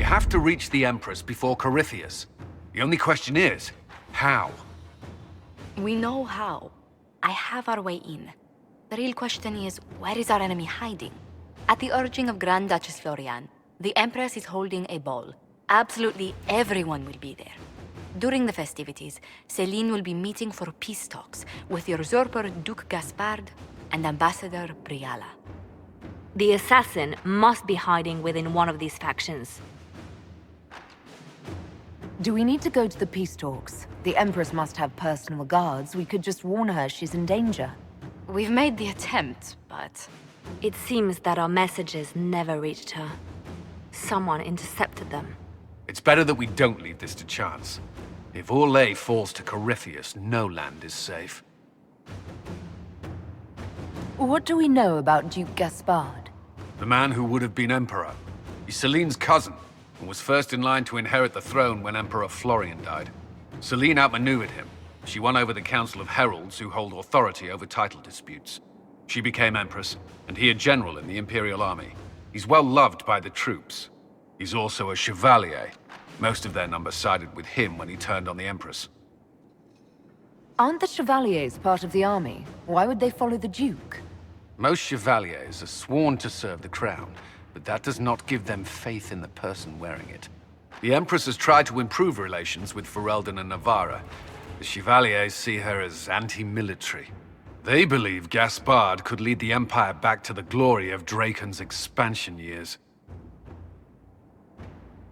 have to reach the Empress before Corypheus. The only question is, how? We know how. I have our way in. The real question is, where is our enemy hiding? At the urging of Grand Duchess Florian, the Empress is holding a ball. Absolutely everyone will be there. During the festivities, Céline will be meeting for peace talks with the usurper Duke Gaspard and Ambassador Briala. The assassin must be hiding within one of these factions. Do we need to go to the peace talks? The Empress must have personal guards. We could just warn her she's in danger. We've made the attempt, but... It seems that our messages never reached her. Someone intercepted them. It's better that we don't leave this to chance. If Orlais falls to Corypheus, no land is safe. What do we know about Duke Gaspard? The man who would have been Emperor. He's Céline's cousin, and was first in line to inherit the throne when Emperor Florian died. Céline outmaneuvered him. She won over the Council of Heralds, who hold authority over title disputes. She became Empress, and he a general in the Imperial Army. He's well loved by the troops. He's also a chevalier. Most of their number sided with him when he turned on the Empress. Aren't the Chevaliers part of the army? Why would they follow the Duke? Most chevaliers are sworn to serve the crown, but that does not give them faith in the person wearing it. The Empress has tried to improve relations with Ferelden and Navarra. The Chevaliers see her as anti-military. They believe Gaspard could lead the Empire back to the glory of Draken's expansion years.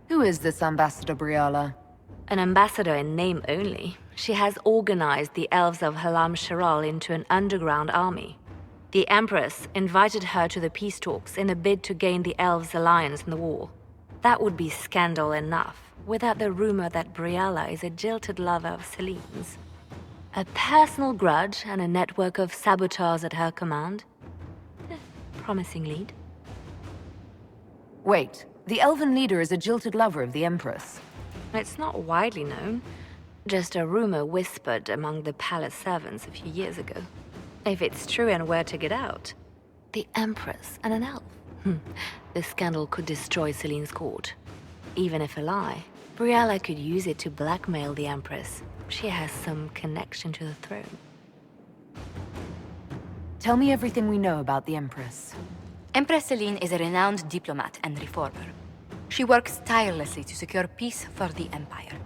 Who is this Ambassador Briala? An ambassador in name only. She has organized the elves of Halam Sharal into an underground army. The Empress invited her to the peace talks in a bid to gain the elves' alliance in the war. That would be scandal enough, without the rumor that Briala is a jilted lover of Celine's. A personal grudge and a network of saboteurs at her command. Promising lead. Wait, the elven leader is a jilted lover of the Empress. It's not widely known. Just a rumor whispered among the palace servants a few years ago. If it's true and were to get out, the Empress and an elf. The scandal could destroy Celine's court. Even if a lie, Briala could use it to blackmail the Empress. She has some connection to the throne. Tell me everything we know about the Empress. Empress Céline is a renowned diplomat and reformer. She works tirelessly to secure peace for the Empire.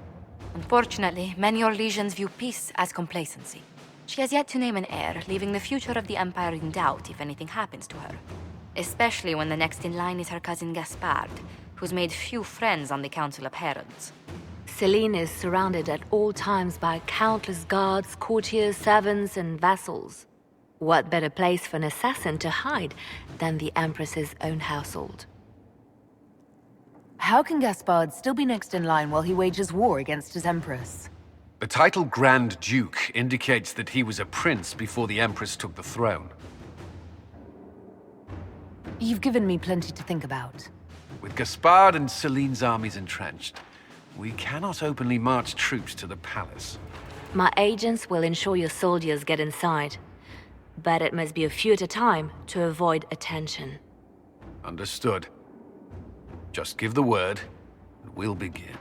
Unfortunately, many Orlesians view peace as complacency. She has yet to name an heir, leaving the future of the Empire in doubt if anything happens to her. Especially when the next in line is her cousin Gaspard, who's made few friends on the Council of Heralds. Céline is surrounded at all times by countless guards, courtiers, servants, and vassals. What better place for an assassin to hide than the Empress's own household? How can Gaspard still be next in line while he wages war against his Empress? The title Grand Duke indicates that he was a prince before the Empress took the throne. You've given me plenty to think about. With Gaspard and Celine's armies entrenched, we cannot openly march troops to the palace. My agents will ensure your soldiers get inside. But it must be a few at a time to avoid attention. Understood. Just give the word, and we'll begin.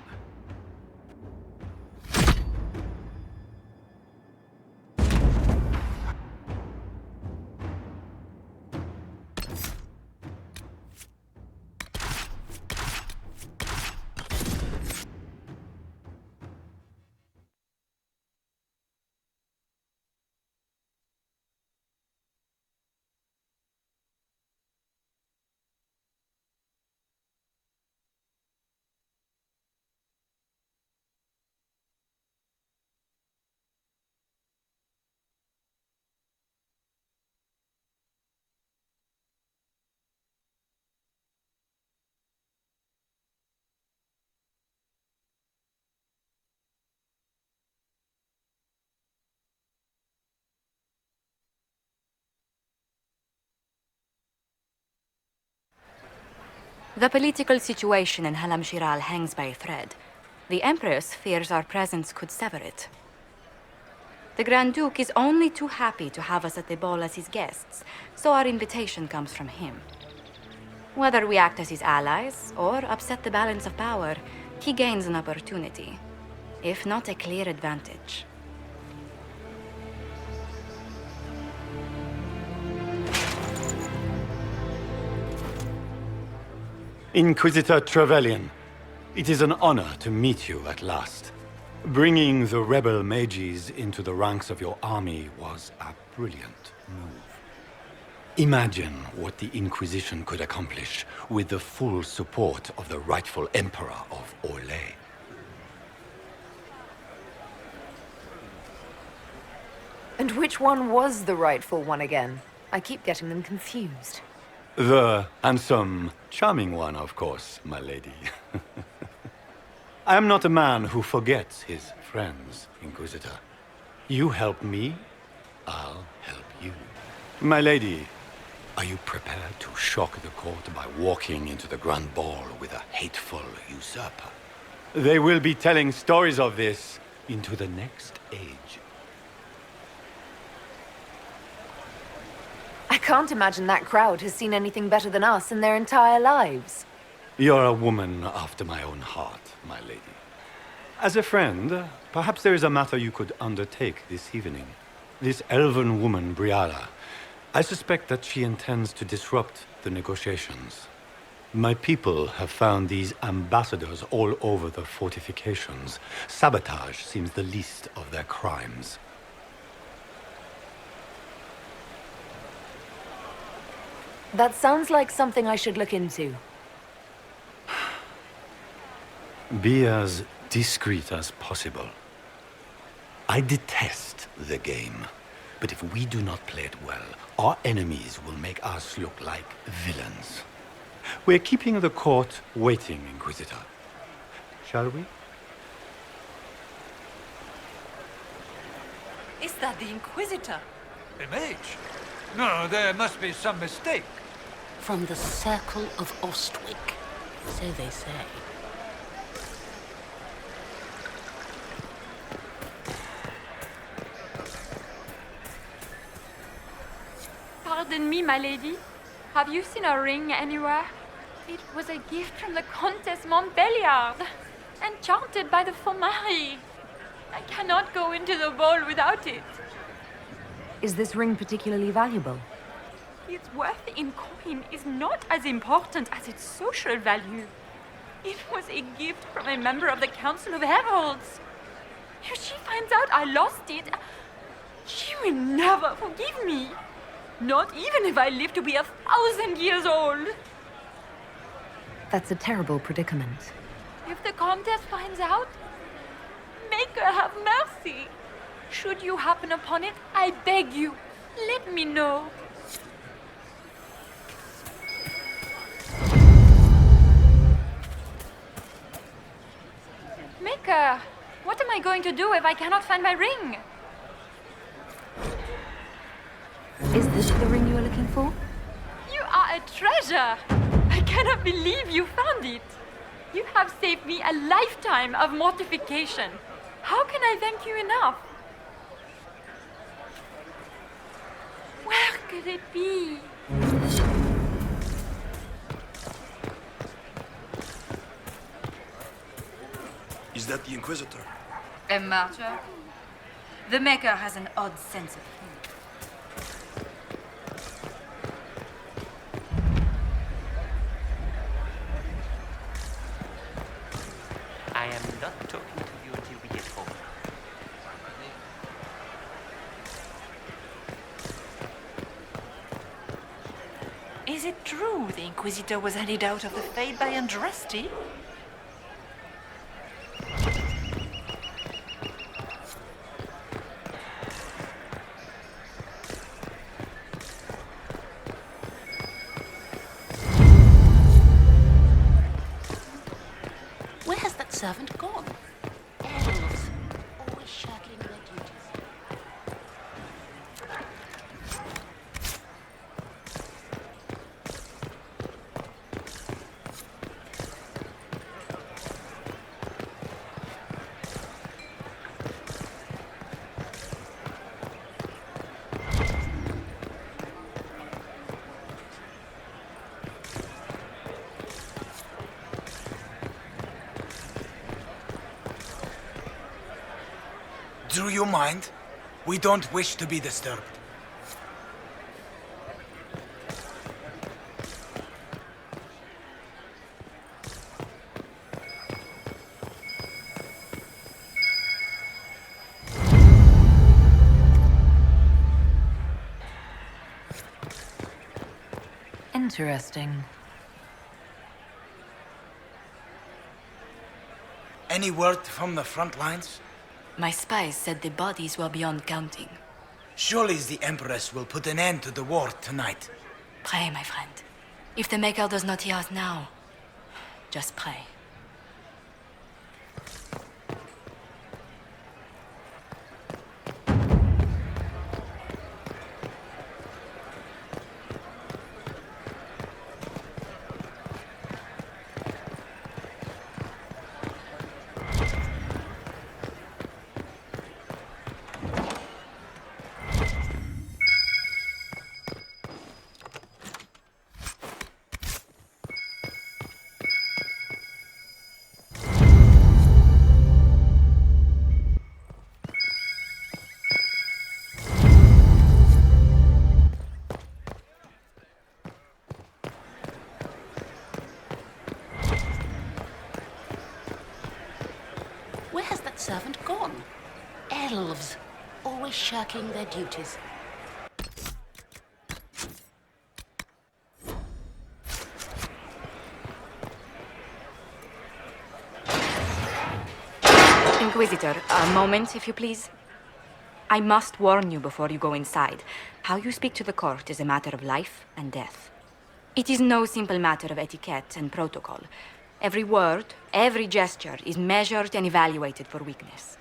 The political situation in Halam Shiral hangs by a thread. The Empress fears our presence could sever it. The Grand Duke is only too happy to have us at the ball as his guests, so our invitation comes from him. Whether we act as his allies or upset the balance of power, he gains an opportunity, if not a clear advantage. Inquisitor Trevelyan, it is an honor to meet you at last. Bringing the rebel mages into the ranks of your army was a brilliant move. Imagine what the Inquisition could accomplish with the full support of the rightful Emperor of Orlais. And which one was the rightful one again? I keep getting them confused. The handsome, charming one, of course, my lady. I am not a man who forgets his friends, Inquisitor. You help me, I'll help you. My lady, are you prepared to shock the court by walking into the Grand Ball with a hateful usurper? They will be telling stories of this into the next age. I can't imagine that crowd has seen anything better than us in their entire lives. You're a woman after my own heart, my lady. As a friend, perhaps there is a matter you could undertake this evening. This elven woman, Briala, I suspect that she intends to disrupt the negotiations. My people have found these ambassadors all over the fortifications. Sabotage seems the least of their crimes. That sounds like something I should look into. Be as discreet as possible. I detest the game, but if we do not play it well, our enemies will make us look like villains. We're keeping the court waiting, Inquisitor. Shall we? Is that the Inquisitor? A mage? No, there must be some mistake. From the Circle of Ostwick, so they say. Pardon me, my lady. Have you seen a ring anywhere? It was a gift from the Countess Montbelliard, enchanted by the Fomari. I cannot go into the ball without it. Is this ring particularly valuable? Its worth in coin is not as important as its social value. It was a gift from a member of the Council of Heralds. If she finds out I lost it, she will never forgive me. Not even if I live to be 1,000 years old. That's a terrible predicament. If the Countess finds out, make her have mercy. Should you happen upon it, I beg you, let me know. Maker, what am I going to do if I cannot find my ring? Is this the ring you were looking for? You are a treasure! I cannot believe you found it. You have saved me a lifetime of mortification. How can I thank you enough? Where could it be? Is that the Inquisitor? A martyr? The Maker has an odd sense of humor. I am not talking to you until we get home. Is it true the Inquisitor was handed out of the Fade by Andraste? Where has that servant gone? Elves, always shirking their duties. Do you mind? We don't wish to be disturbed. Interesting. Any word from the front lines? My spies said the bodies were beyond counting. Surely the Empress will put an end to the war tonight. Pray, my friend. If the Maker does not hear us now, just pray. Where has that servant gone? Elves, always shirking their duties. Inquisitor, a moment, if you please. I must warn you before you go inside. How you speak to the court is a matter of life and death. It is no simple matter of etiquette and protocol. Every word, every gesture is measured and evaluated for weakness.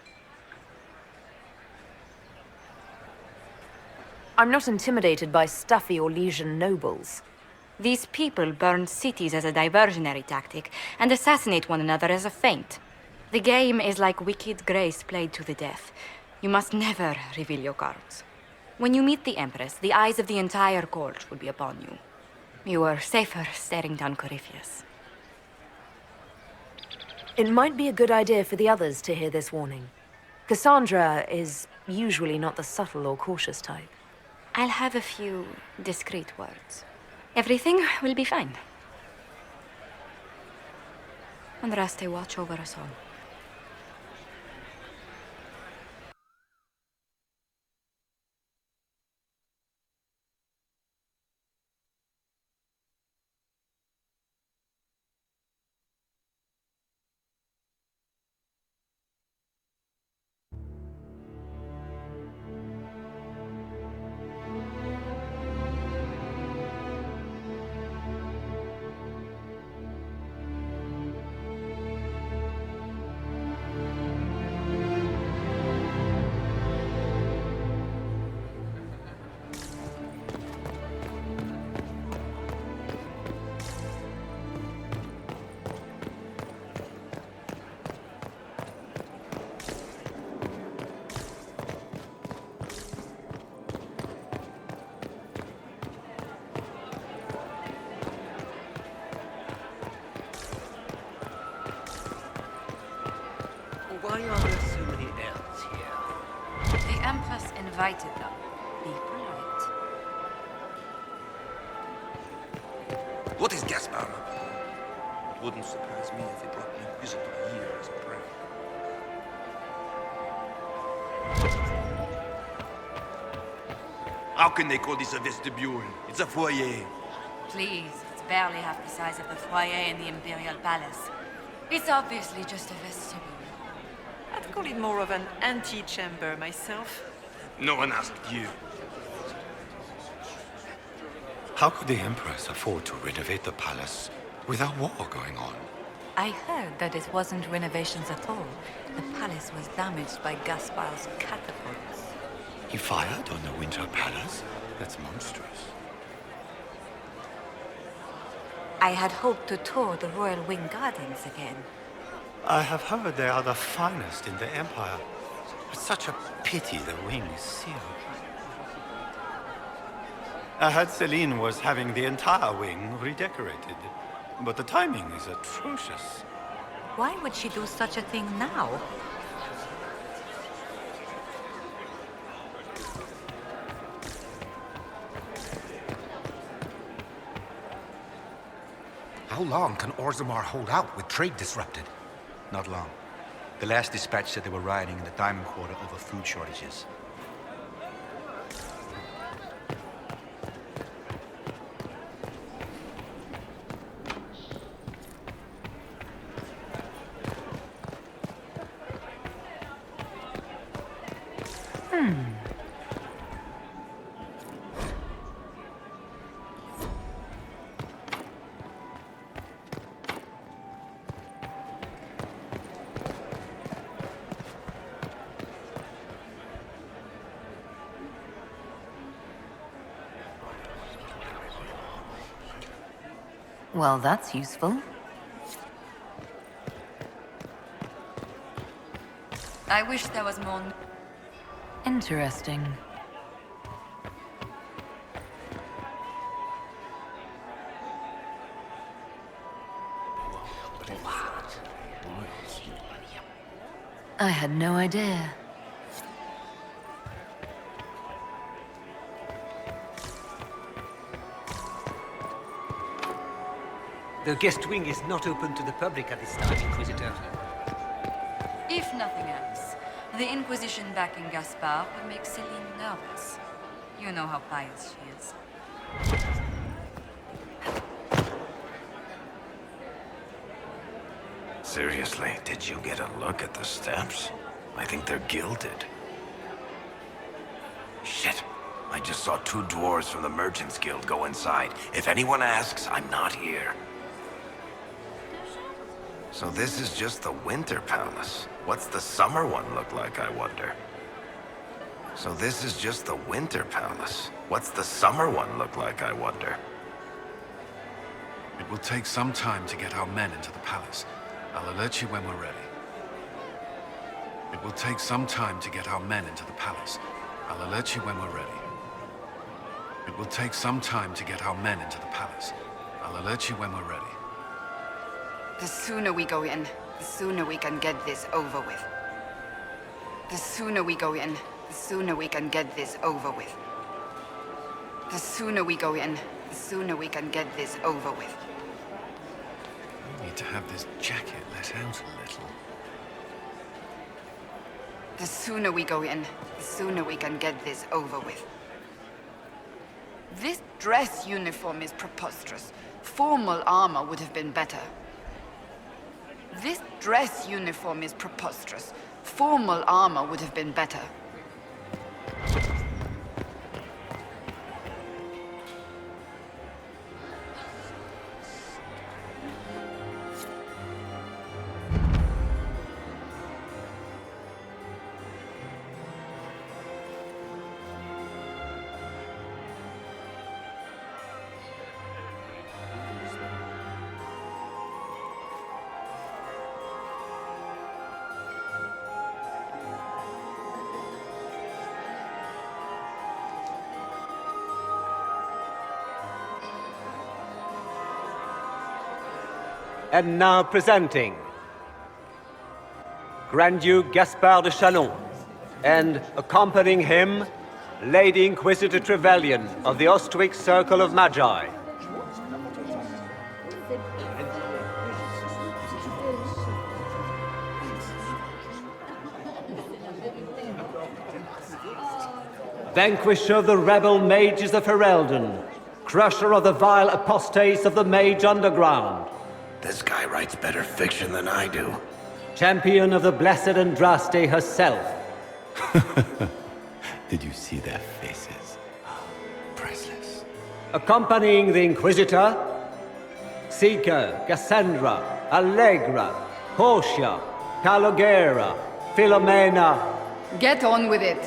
I'm not intimidated by stuffy Orlesian nobles. These people burn cities as a diversionary tactic and assassinate one another as a feint. The game is like wicked grace played to the death. You must never reveal your cards. When you meet the Empress, the eyes of the entire court will be upon you. You are safer staring down Corypheus. It might be a good idea for the others to hear this warning. Cassandra is usually not the subtle or cautious type. I'll have a few discreet words. Everything will be fine. Andraste, watch over us all. Why are there so many elves here? The Empress invited them. Be polite. What is Gaspar? It wouldn't surprise me if he brought an Inquisitor here as a prey. How can they call this a vestibule? It's a foyer. Please, it's barely half the size of the foyer in the Imperial Palace. It's obviously just a vestibule. I'd call it more of an antechamber myself. No one asked you. How could the Empress afford to renovate the palace without war going on? I heard that it wasn't renovations at all. The palace was damaged by Gaspar's catapults. He fired on the Winter Palace? That's monstrous. I had hoped to tour the Royal Wing Gardens again. I have heard they are the finest in the Empire. It's such a pity the wing is sealed. I heard Celine was having the entire wing redecorated, but the timing is atrocious. Why would she do such a thing now? How long can Orzammar hold out with trade disrupted? Not long. The last dispatch said they were rioting in the Diamond Quarter over food shortages. Well, that's useful. I wish there was more. Interesting. I had no idea. The guest wing is not open to the public at this time, Inquisitor. If nothing else, the Inquisition backing Gaspard would make Celine nervous. You know how pious she is. Seriously, did you get a look at the steps? I think they're gilded. Shit. I just saw 2 dwarves from the Merchants Guild go inside. If anyone asks, I'm not here. So this is just the Winter Palace. What's the summer one look like, I wonder? So this is just the Winter Palace. What's the summer one look like, I wonder? It will take some time to get our men into the palace. I'll alert you when we're ready. It will take some time to get our men into the palace. I'll alert you when we're ready. It will take some time to get our men into the palace. I'll alert you when we're ready. The sooner we go in, the sooner we can get this over with. The sooner we go in, the sooner we can get this over with. The sooner we go in, the sooner we can get this over with. We need to have this jacket let out a little. The sooner we go in, the sooner we can get this over with. This dress uniform is preposterous. Formal armor would have been better. This dress uniform is preposterous. Formal armor would have been better. And now presenting Grand Duke Gaspard de Chalon, and accompanying him, Lady Inquisitor Trevelyan of the Ostwick Circle of Magi. Vanquisher of the rebel mages of Ferelden, crusher of the vile apostates of the Mage Underground. This guy writes better fiction than I do. Champion of the Blessed Andraste herself. Did you see their faces? Priceless. Accompanying the Inquisitor, Seeker, Cassandra, Allegra, Portia, Calogera, Philomena. Get on with it.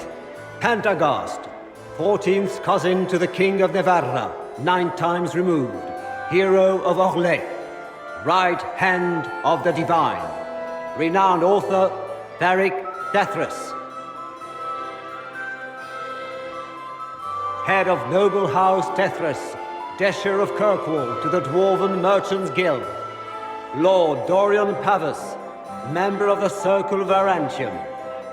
Pantagast, 14th cousin to the King of Navarra, 9 times removed, hero of Orlais. Right hand of the divine. Renowned author, Tharic Dethras. Head of noble house Dethras, Desher of Kirkwall to the Dwarven Merchants Guild. Lord Dorian Pavus, member of the Circle of Arantium,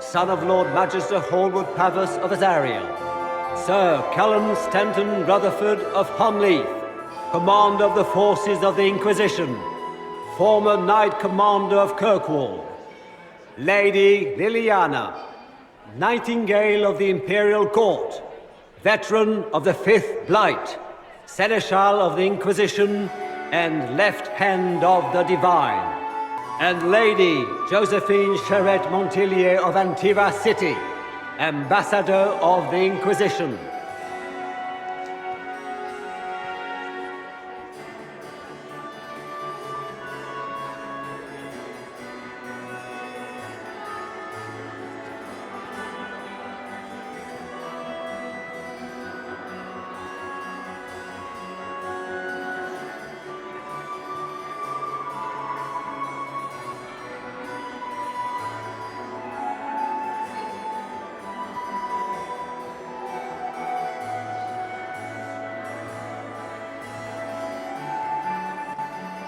son of Lord Magister Hallwood Pavus of Azariel. Sir Callum Stanton Rutherford of Homleaf, Commander of the forces of the Inquisition, former Knight Commander of Kirkwall, Lady Liliana, Nightingale of the Imperial Court, veteran of the Fifth Blight, Seneschal of the Inquisition, and Left Hand of the Divine, and Lady Josephine Charette Montillier of Antiva City, Ambassador of the Inquisition.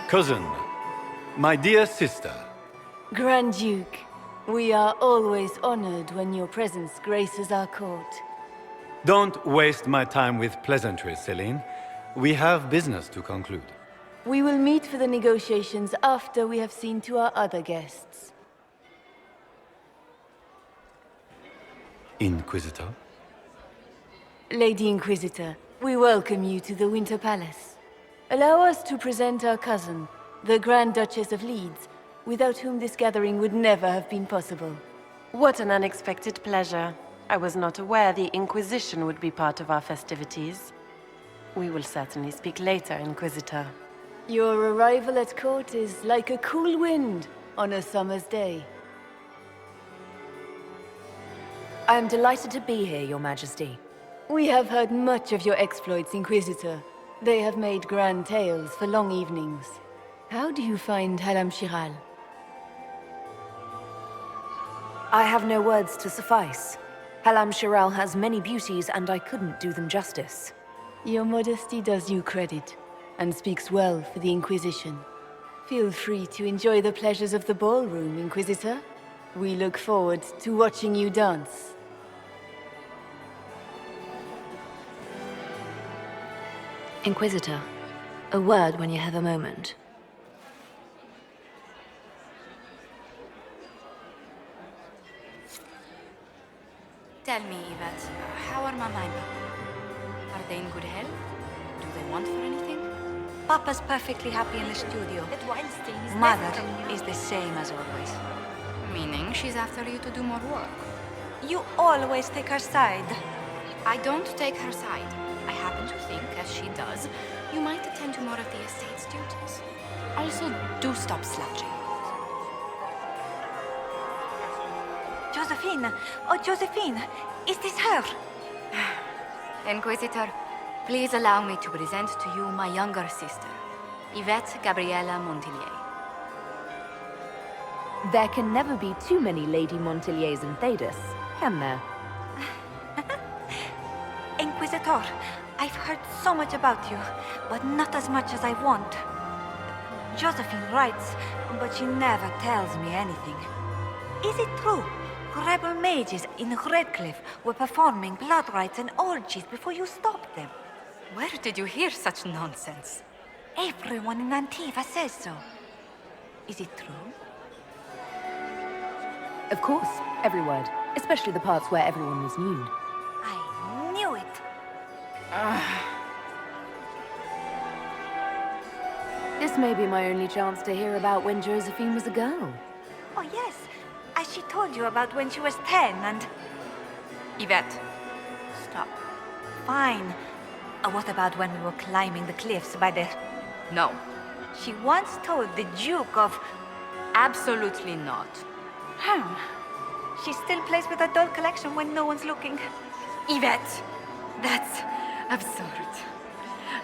Cousin, my dear sister. Grand Duke, we are always honored when your presence graces our court. Don't waste my time with pleasantries, Celine. We have business to conclude. We will meet for the negotiations after we have seen to our other guests. Inquisitor? Lady Inquisitor, we welcome you to the Winter Palace. Allow us to present our cousin, the Grand Duchess of Leeds, without whom this gathering would never have been possible. What an unexpected pleasure. I was not aware the Inquisition would be part of our festivities. We will certainly speak later, Inquisitor. Your arrival at court is like a cool wind on a summer's day. I am delighted to be here, Your Majesty. We have heard much of your exploits, Inquisitor. They have made grand tales for long evenings. How do you find Halam Shiral? I have no words to suffice. Halam Shiral has many beauties, and I couldn't do them justice. Your modesty does you credit, and speaks well for the Inquisition. Feel free to enjoy the pleasures of the ballroom, Inquisitor. We look forward to watching you dance. Inquisitor, a word when you have a moment. Tell me, Yvette, how are Mama and Papa? Are they in good health? Do they want for anything? Papa's perfectly happy in the studio. Mother is the same as always. Meaning she's after you to do more work. You always take her side. I don't take her side. I happen to think, as she does, you might attend to more of the estate's duties. Also, do stop slouching. Josephine! Oh, Josephine! Is this her? Inquisitor, please allow me to present to you my younger sister, Yvette Gabriella Montillier. There can never be too many Lady Montilliers in Thedas, can there? Inquisitor, I've heard so much about you, but not as much as I want. Josephine writes, but she never tells me anything. Is it true? Rebel mages in Redcliffe were performing blood rites and orgies before you stopped them. Where did you hear such nonsense? Everyone in Antiva says so. Is it true? Of course, every word, especially the parts where everyone was nude. I knew it. This may be my only chance to hear about when Josephine was a girl. Oh yes, as she told you about when she was 10 and... Yvette, Stop. Fine. What about when we were climbing the cliffs by the... No. She once told the Duke of... Absolutely not. She still plays with her doll collection when no one's looking. Yvette, that's absurd.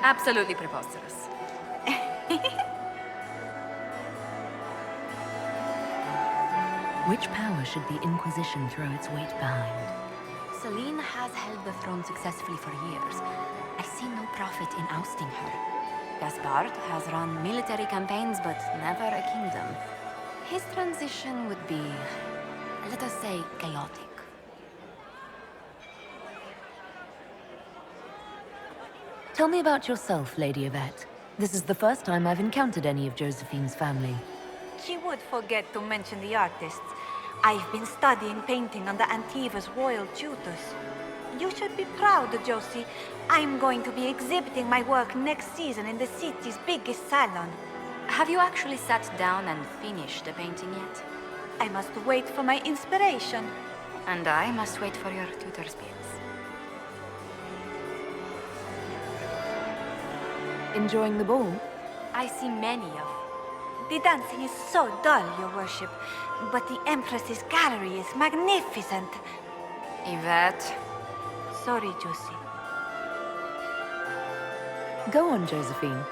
Absolutely preposterous. Which power should the Inquisition throw its weight behind? Celine has held the throne successfully for years. I see no profit in ousting her. Gaspard has run military campaigns, but never a kingdom. His transition would be, let us say, chaotic. Tell me about yourself, Lady Yvette. This is the first time I've encountered any of Josephine's family. She would forget to mention the artists. I've been studying painting under Antiva's royal tutors. You should be proud, Josie. I'm going to be exhibiting my work next season in the city's biggest salon. Have you actually sat down and finished the painting yet? I must wait for my inspiration. And I must wait for your tutor's bills. Enjoying the ball? I see many of. The dancing is so dull, Your Worship, but the Empress's gallery is magnificent. Yvette. Sorry, Josie. Go on, Josephine.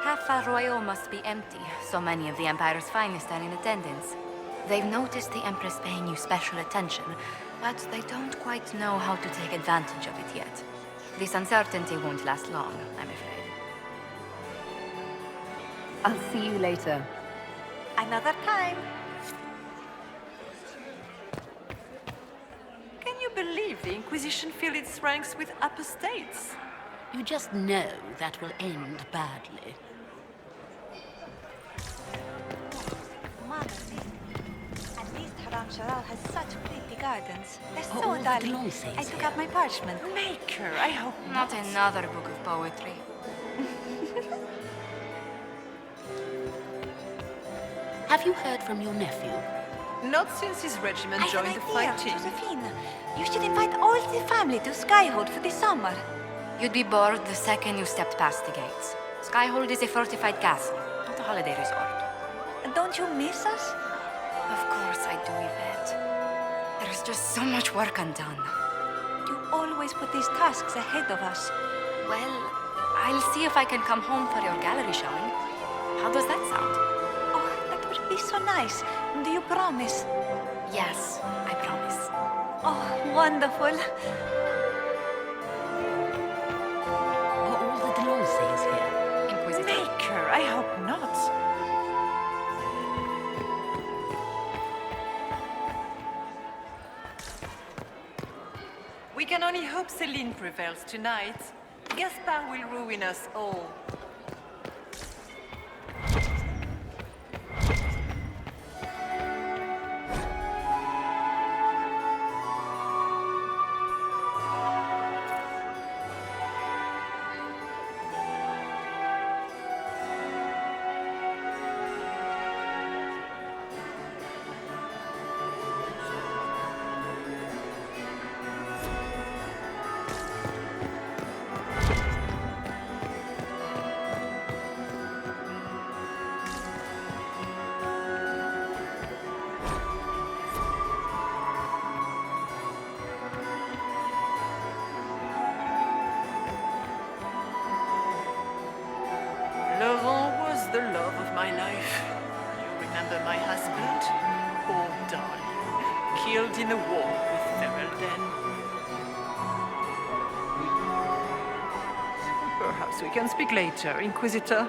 Half Royal must be empty. So many of the Empire's finest are in attendance. They've noticed the Empress paying you special attention, but they don't quite know how to take advantage of it yet. This uncertainty won't last long, I'm afraid. I'll see you later. Another time. Can you believe the Inquisition filled its ranks with apostates? You just know that will end badly. Mother, at least Haram Sharal has such pretty gardens. They're so All the darling. Deloises I took here. out my parchment. Maker, I hope Not another book of poetry. Have you heard from your nephew? Not since his regiment I have joined an the idea, fighting. Josephine. You should invite all the family to Skyhold for the summer. You'd be bored the second you stepped past the gates. Skyhold is a fortified castle, not a holiday resort. Don't you miss us? Of course I do, Yvette. There's just so much work undone. You always put these tasks ahead of us. Well, I'll see if I can come home for your gallery showing. How does that sound? Oh, that would be so nice. Do you promise? Yes, I promise. Oh, wonderful. Are all the Deloises here? Inquisitor. Maker, I hope not. We can only hope Celine prevails tonight. Gaspard will ruin us all. Laurent was the love of my life. You remember my husband? Poor darling. Killed in the war with Ferelden. Perhaps we can speak later, Inquisitor.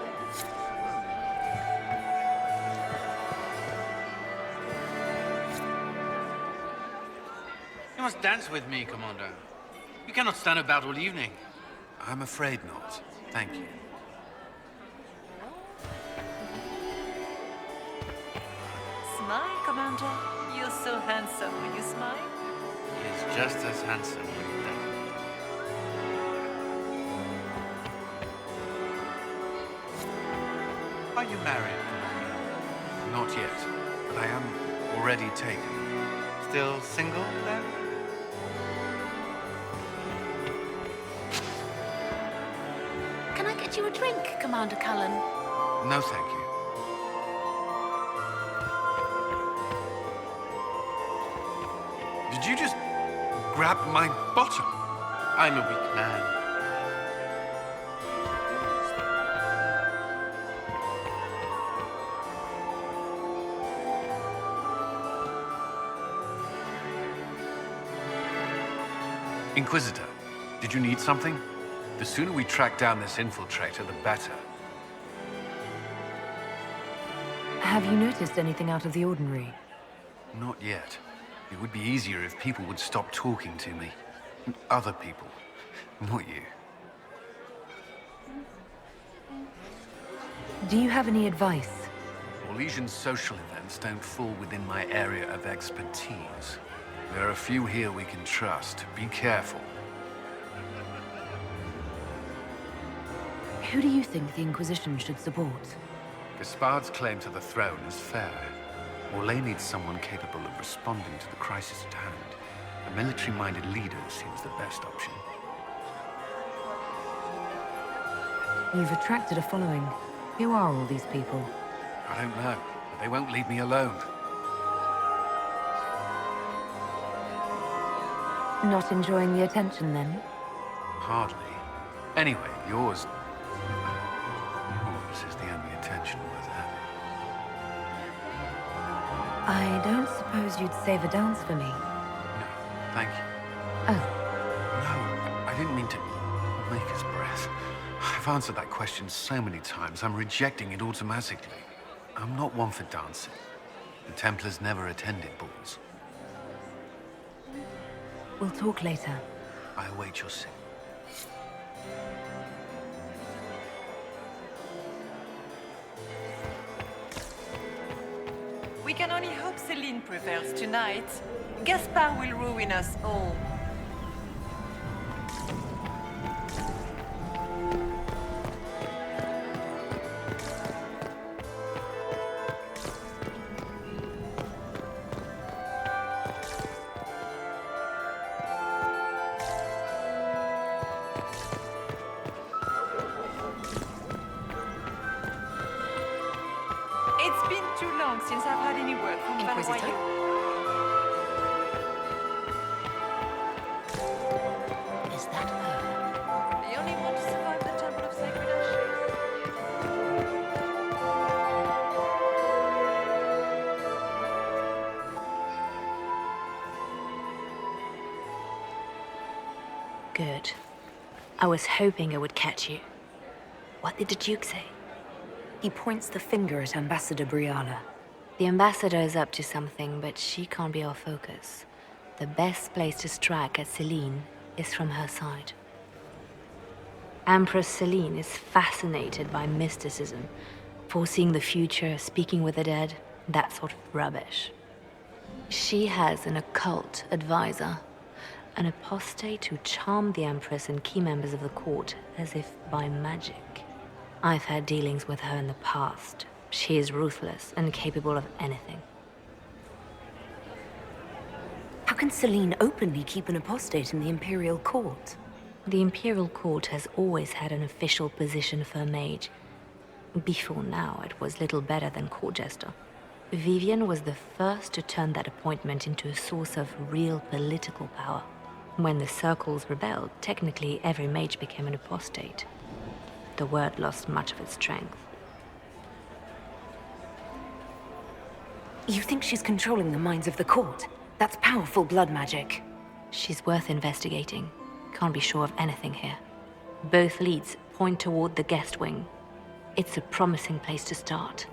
You must dance with me, Commander. You cannot stand about all evening. I'm afraid not. Thank you. Smile, Commander. You're so handsome when you smile. He is just as handsome when he doesn't. Are you married? Not yet, but I am already taken. Still single, then? Can I get you a drink, Commander Cullen? No, thank you. Did you just grab my bottom? I'm a weak man. Inquisitor, did you need something? The sooner we track down this infiltrator, the better. Have you noticed anything out of the ordinary? Not yet. It would be easier if people would stop talking to me. Other people, not you. Do you have any advice? Orlesian's social events don't fall within my area of expertise. There are a few here we can trust. Be careful. Who do you think the Inquisition should support? Gaspard's claim to the throne is fair. Orlais needs someone capable of responding to the crisis at hand. A military-minded leader seems the best option. You've attracted a following. Who are all these people? I don't know, but they won't leave me alone. Not enjoying the attention, then? Hardly. Anyway, yours is the only attention worth having. I don't suppose you'd save a dance for me? No, thank you. Oh. No, I didn't mean to make us breath. I've answered that question so many times, I'm rejecting it automatically. I'm not one for dancing. The Templars never attended balls. We'll talk later. I await your signal. We can only hope Celine prevails tonight. Gaspard will ruin us all. It's been too long since I've had any word from Inquisitor? Is that her? The only one to survive the Temple of Sacred Ashes. Good. I was hoping I would catch you. What did the Duke say? He points the finger at Ambassador Briala. The ambassador is up to something, but she can't be our focus. The best place to strike at Celine is from her side. Empress Celine is fascinated by mysticism, foreseeing the future, speaking with the dead, that sort of rubbish. She has an occult advisor, an apostate who charmed the Empress and key members of the court as if by magic. I've had dealings with her in the past. She is ruthless and capable of anything. How can Celine openly keep an apostate in the Imperial Court? The Imperial Court has always had an official position for a mage. Before now, it was little better than court jester. Vivian was the first to turn that appointment into a source of real political power. When the circles rebelled, technically every mage became an apostate. The word lost much of its strength. You think she's controlling the minds of the court? That's powerful blood magic. She's worth investigating. Can't be sure of anything here. Both leads point toward the guest wing. It's a promising place to start.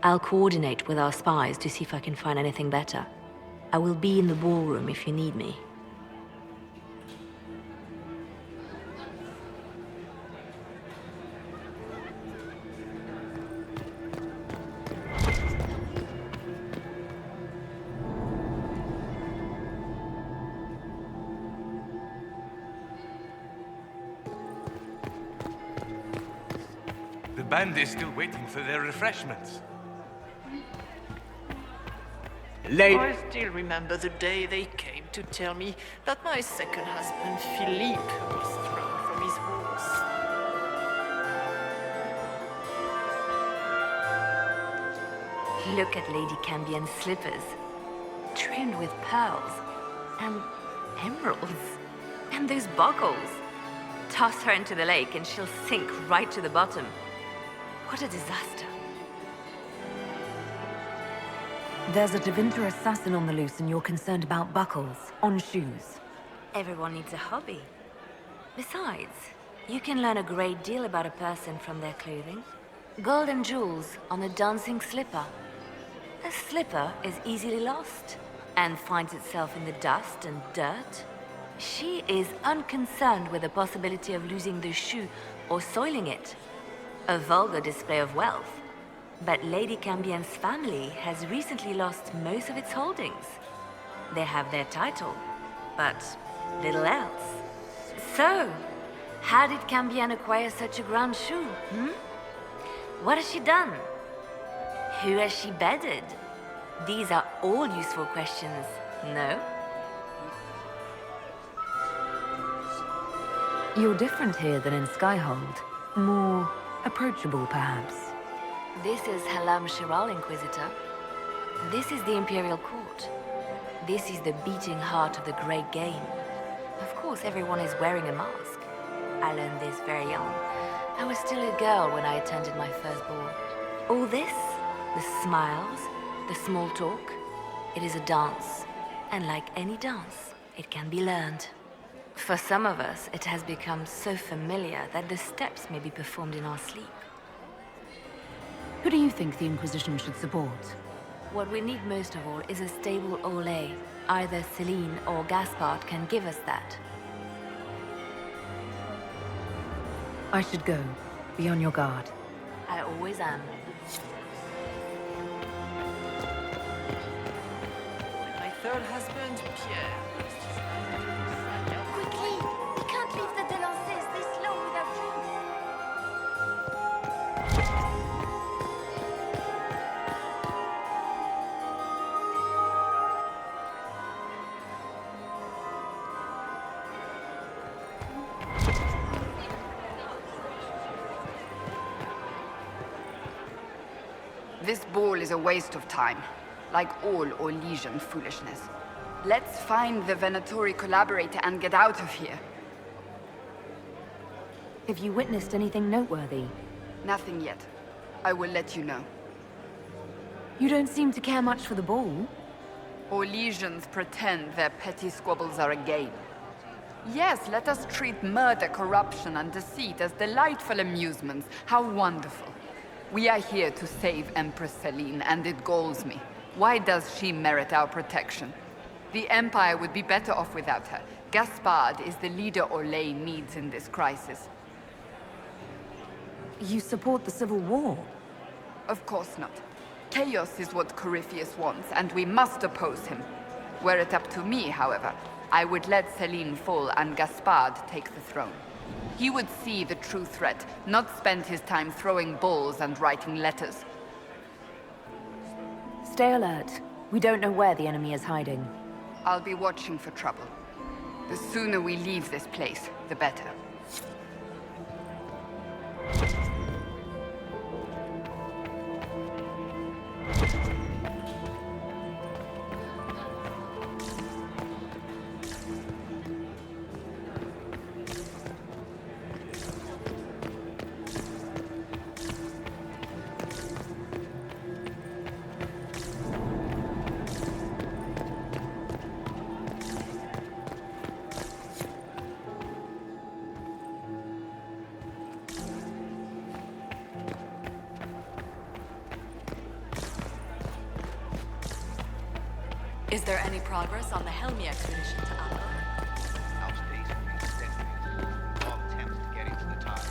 I'll coordinate with our spies to see if I can find anything better. I will be in the ballroom if you need me. The band is still waiting for their refreshments. I still remember the day they came to tell me that my second husband, Philippe, was thrown from his horse. Look at Lady Cambion's slippers. Trimmed with pearls. And emeralds. And those buckles. Toss her into the lake and she'll sink right to the bottom. What a disaster. There's a Tevinter assassin on the loose and you're concerned about buckles on shoes. Everyone needs a hobby. Besides, you can learn a great deal about a person from their clothing. Gold and jewels on a dancing slipper. A slipper is easily lost and finds itself in the dust and dirt. She is unconcerned with the possibility of losing the shoe or soiling it. A vulgar display of wealth. But Lady Cambien's family has recently lost most of its holdings. They have their title, but little else. So, how did Cambien acquire such a grand shoe, What has she done? Who has she bedded? These are all useful questions, no? You're different here than in Skyhold. More approachable, perhaps. This is Halam Shiral, Inquisitor. This is the Imperial Court. This is the beating heart of the Great Game. Of course, everyone is wearing a mask. I learned this very young. I was still a girl when I attended my first ball. All this, the smiles, the small talk, it is a dance. And like any dance, it can be learned. For some of us, it has become so familiar that the steps may be performed in our sleep. Who do you think the Inquisition should support? What we need most of all is a stable Olay. Either Celine or Gaspard can give us that. I should go. Be on your guard. I always am. My third husband, Pierre. Quickly! We can't leave the Delancers this long without drinks. This ball is a waste of time, like all Orlesian foolishness. Let's find the Venatori collaborator and get out of here. Have you witnessed anything noteworthy? Nothing yet. I will let you know. You don't seem to care much for the ball. Orlesians pretend their petty squabbles are a game. Yes, let us treat murder, corruption, and deceit as delightful amusements. How wonderful. We are here to save Empress Celine, and it galls me. Why does she merit our protection? The Empire would be better off without her. Gaspard is the leader Orlais needs in this crisis. You support the Civil War? Of course not. Chaos is what Corypheus wants, and we must oppose him. Were it up to me, however, I would let Celine fall and Gaspard take the throne. He would see the true threat, not spend his time throwing balls and writing letters. Stay alert. We don't know where the enemy is hiding. I'll be watching for trouble. The sooner we leave this place, the better. Is there any progress on the Helmi expedition to Alba? Our state remains steadfast. All attempts to get into the tide.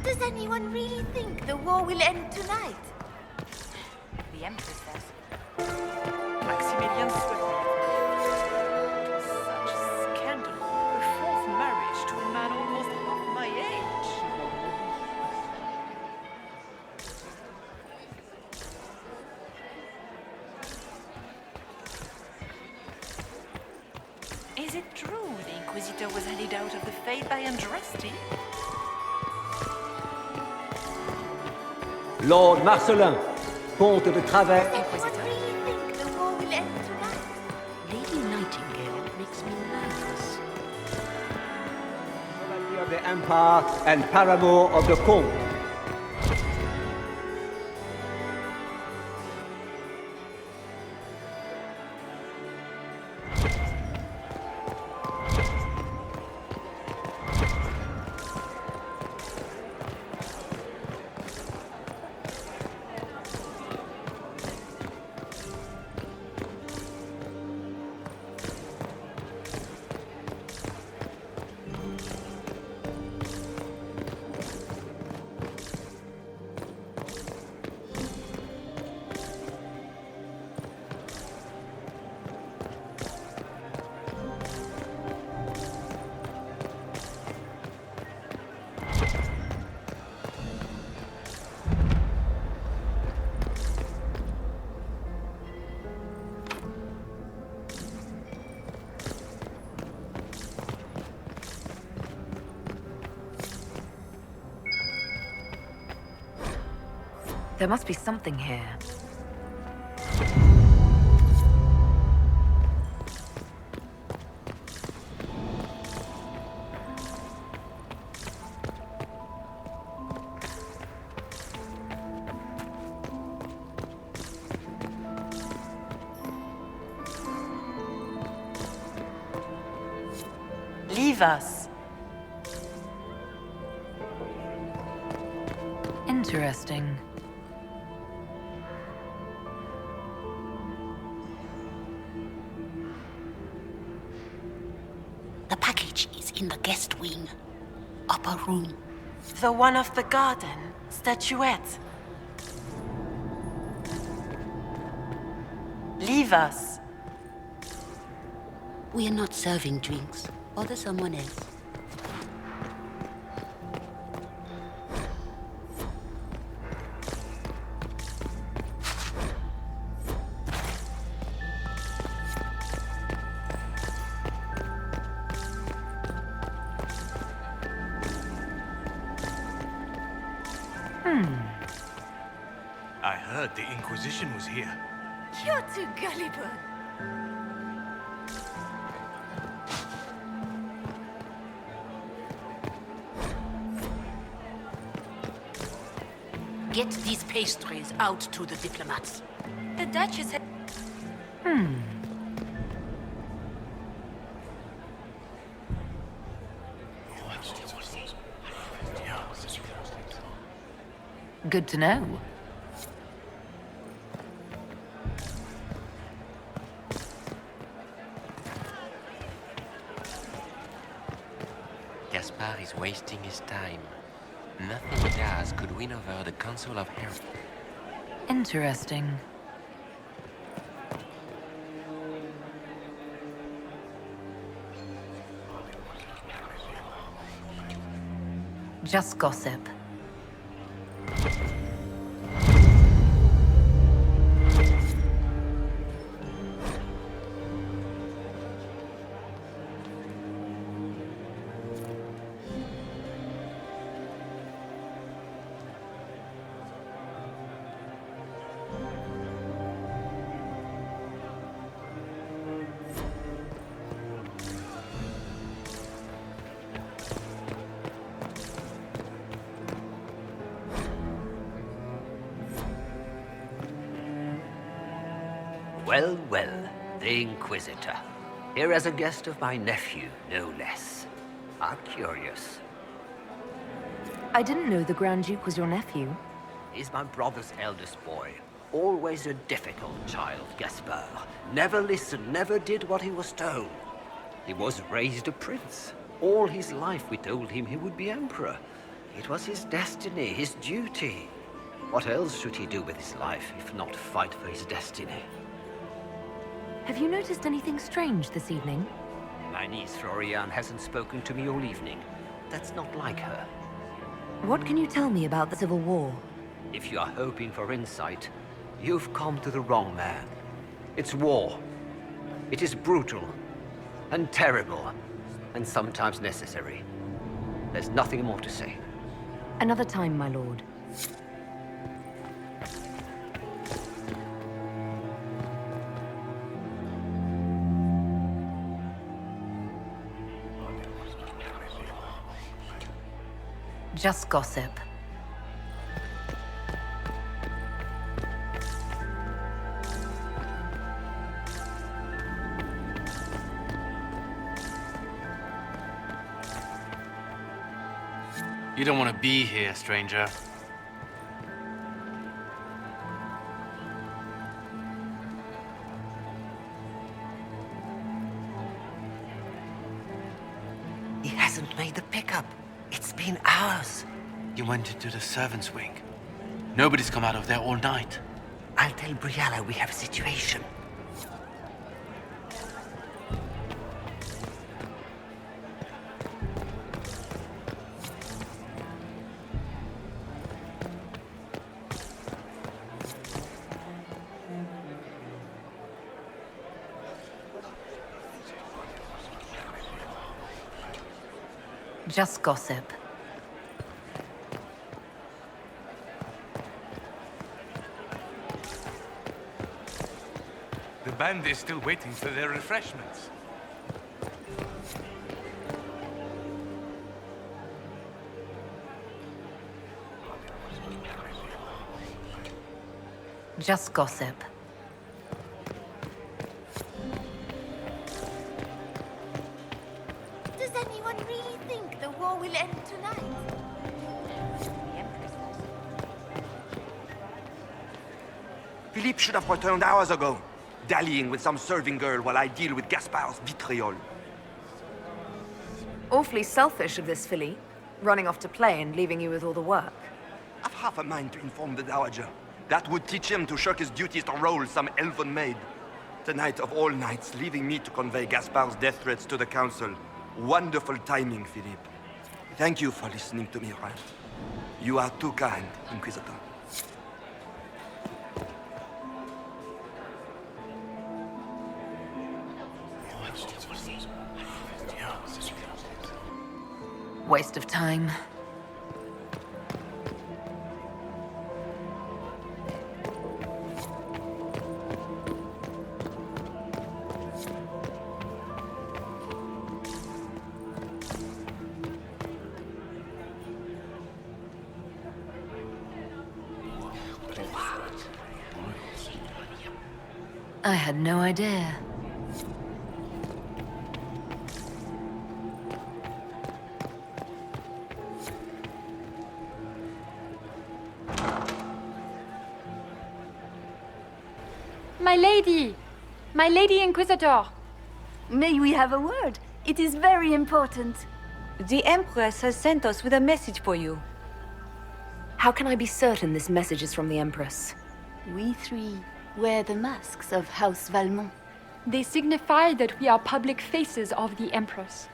Does anyone really think the war will end tonight? The Empress says. Maximilian swept me. It was such a scandal. A fourth marriage to a man almost half my age. Is it true the Inquisitor was headed out of the Faith by Andraste? Lord Marcelin, Comte de Travers. Anyone really think the war will end tonight? Lady Nightingale makes me nervous. Chevalier of the Empire and paramour of the Comte. There must be something here. Leave us. Interesting. The package is in the guest wing. Upper room. The one of the garden. Statuette. Leave us. We are not serving drinks. Order someone else. I heard the Inquisition was here. You're too gullible. Get these pastries out to the diplomats. The Duchess had... Good to know. Gaspar is wasting his time. Nothing he does could win over the Council of Herald. Interesting. Just gossip. Well, well, the Inquisitor. Here as a guest of my nephew, no less. How curious. I didn't know the Grand Duke was your nephew. He's my brother's eldest boy. Always a difficult child, Gaspar. Never listened, never did what he was told. He was raised a prince. All his life we told him he would be emperor. It was his destiny, his duty. What else should he do with his life if not fight for his destiny? Have you noticed anything strange this evening? My niece Florian hasn't spoken to me all evening. That's not like her. What can you tell me about the Civil War? If you are hoping for insight, you've come to the wrong man. It's war. It is brutal, and terrible, and sometimes necessary. There's nothing more to say. Another time, my lord. Just gossip. You don't want to be here, stranger. He hasn't made the pickup. It's been hours. You went into the servants' wing. Nobody's come out of there all night. I'll tell Briala we have a situation. Just gossip. band is still waiting for their refreshments. Just gossip. Does anyone really think the war will end tonight? Philippe should have returned hours ago, dallying with some serving girl while I deal with Gaspard's vitriol. Awfully selfish of this filly, running off to play and leaving you with all the work. I've half a mind to inform the Dowager. That would teach him to shirk his duties to roll some elven maid. Tonight of all nights, leaving me to convey Gaspard's death threats to the Council. Wonderful timing, Philippe. Thank you for listening to me, Ryan. You are too kind, Inquisitor. Waste of time. I had no idea. My lady! My lady Inquisitor! May we have a word? It is very important. The Empress has sent us with a message for you. How can I be certain this message is from the Empress? We three wear the masks of House Valmont. They signify that we are public faces of the Empress.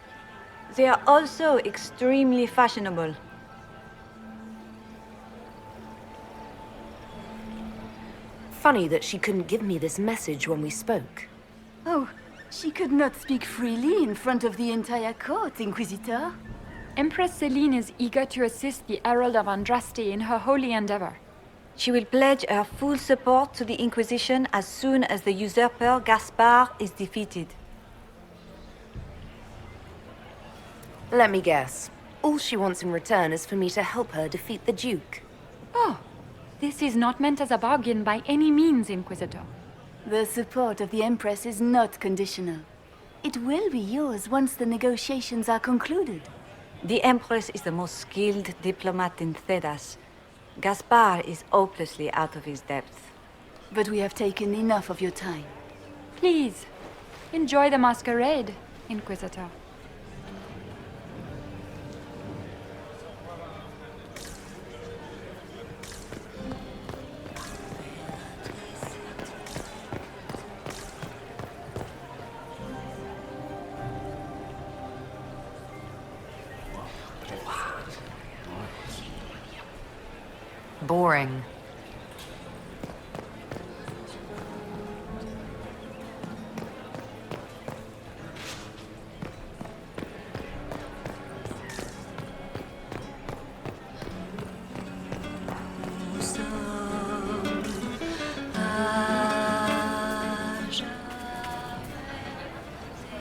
They are also extremely fashionable. Funny that she couldn't give me this message when we spoke. Oh, she could not speak freely in front of the entire court, Inquisitor. Empress Celine is eager to assist the Herald of Andraste in her holy endeavor. She will pledge her full support to the Inquisition as soon as the usurper Gaspard is defeated. Let me guess. All she wants in return is for me to help her defeat the Duke. Oh, this is not meant as a bargain by any means, Inquisitor. The support of the Empress is not conditional. It will be yours once the negotiations are concluded. The Empress is the most skilled diplomat in Thedas. Gaspard is hopelessly out of his depth. But we have taken enough of your time. Please, enjoy the masquerade, Inquisitor. Boring.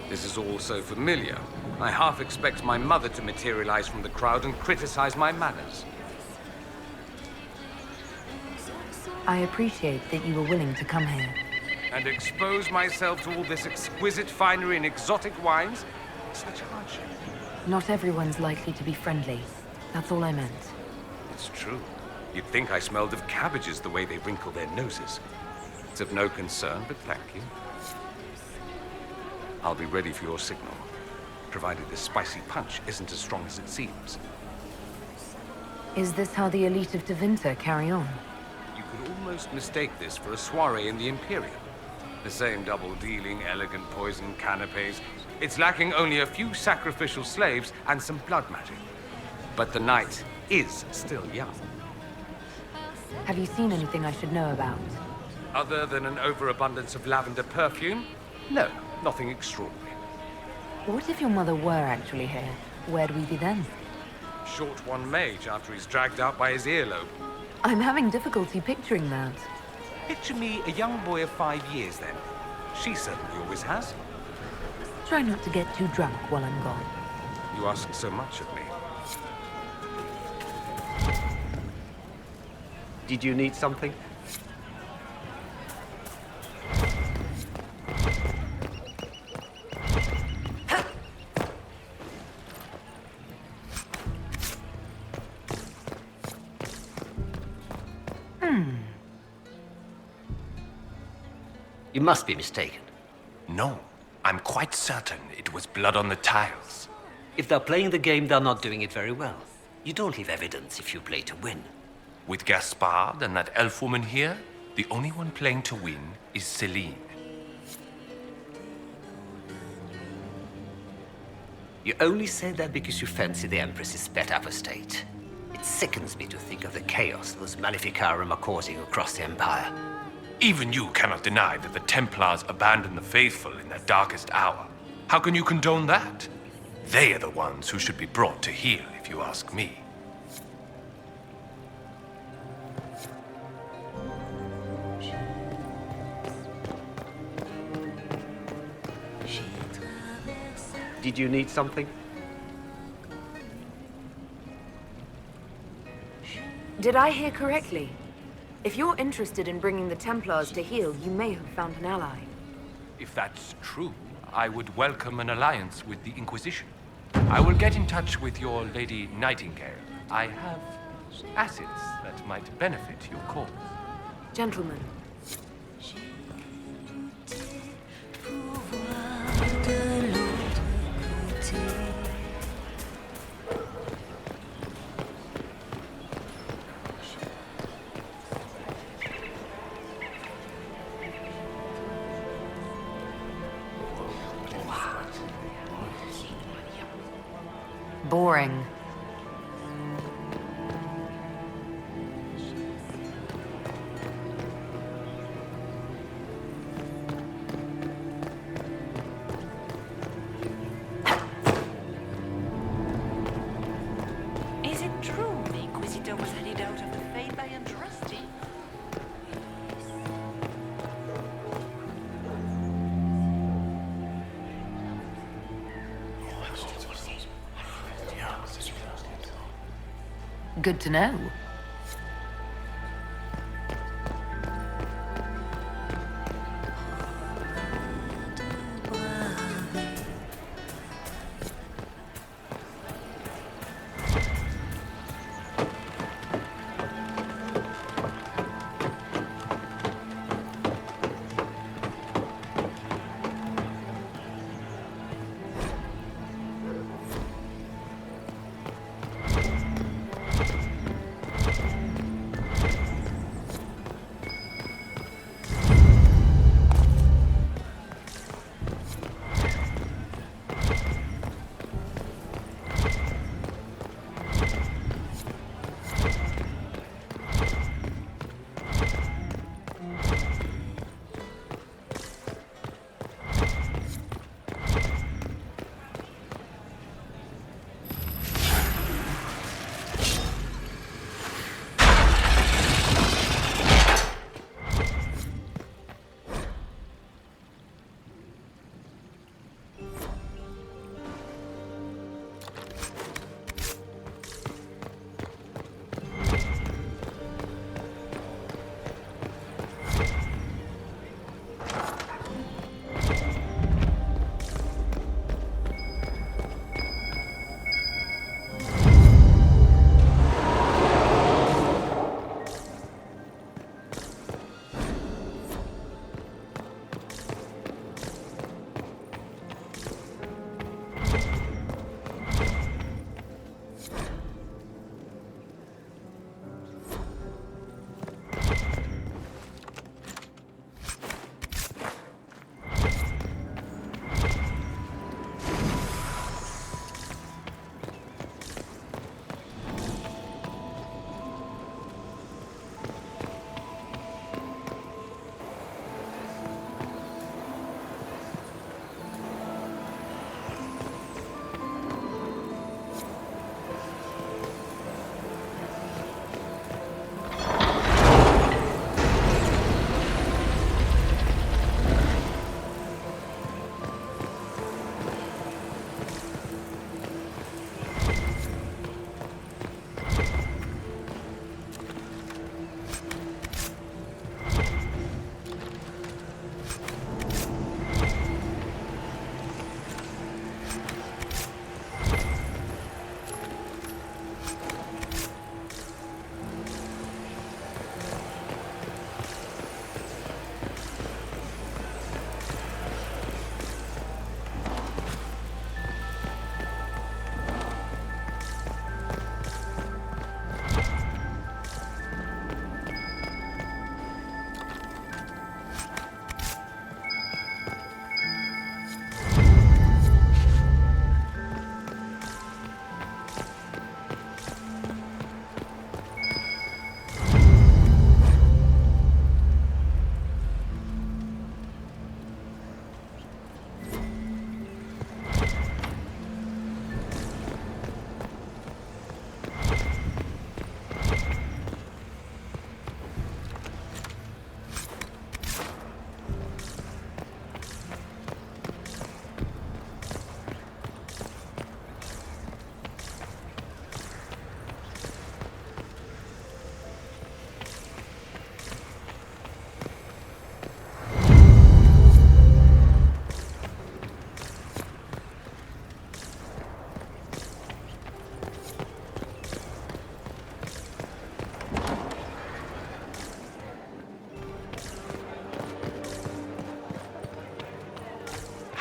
This is all so familiar. I half expect my mother to materialize from the crowd and criticize my manners. I appreciate that you were willing to come here. And expose myself to all this exquisite finery and exotic wines? Such hardship. Not everyone's likely to be friendly. That's all I meant. It's true. You'd think I smelled of cabbages the way they wrinkle their noses. It's of no concern, but thank you. I'll be ready for your signal, provided this spicy punch isn't as strong as it seems. Is this how the elite of Tevinter carry on? You could almost mistake this for a soiree in the Imperium. The same double-dealing, elegant poison canapes. It's lacking only a few sacrificial slaves and some blood magic. But the night is still young. Have you seen anything I should know about? Other than an overabundance of lavender perfume? No, nothing extraordinary. What if your mother were actually here? Where'd we be then? Short one mage after he's dragged out by his earlobe. I'm having difficulty picturing that. Picture me a young boy of 5 years then. She certainly always has. Try not to get too drunk while I'm gone. You ask so much of me. Did you need something? You must be mistaken. No, I'm quite certain it was blood on the tiles. If they're playing the game, they're not doing it very well. You don't leave evidence if you play to win. With Gaspard and that elf woman here, the only one playing to win is Celine. You only say that because you fancy the Empress's sped up estate. It sickens me to think of the chaos those Maleficarum are causing across the Empire. Even you cannot deny that the Templars abandoned the faithful in their darkest hour. How can you condone that? They are the ones who should be brought to heel, if you ask me. Did you need something? Did I hear correctly? If you're interested in bringing the Templars to heel, you may have found an ally. If that's true, I would welcome an alliance with the Inquisition. I will get in touch with your Lady Nightingale. I have assets that might benefit your cause. Gentlemen. Boring. Is it true the Inquisitor was headed out of the Faith by Andraste? Good to know.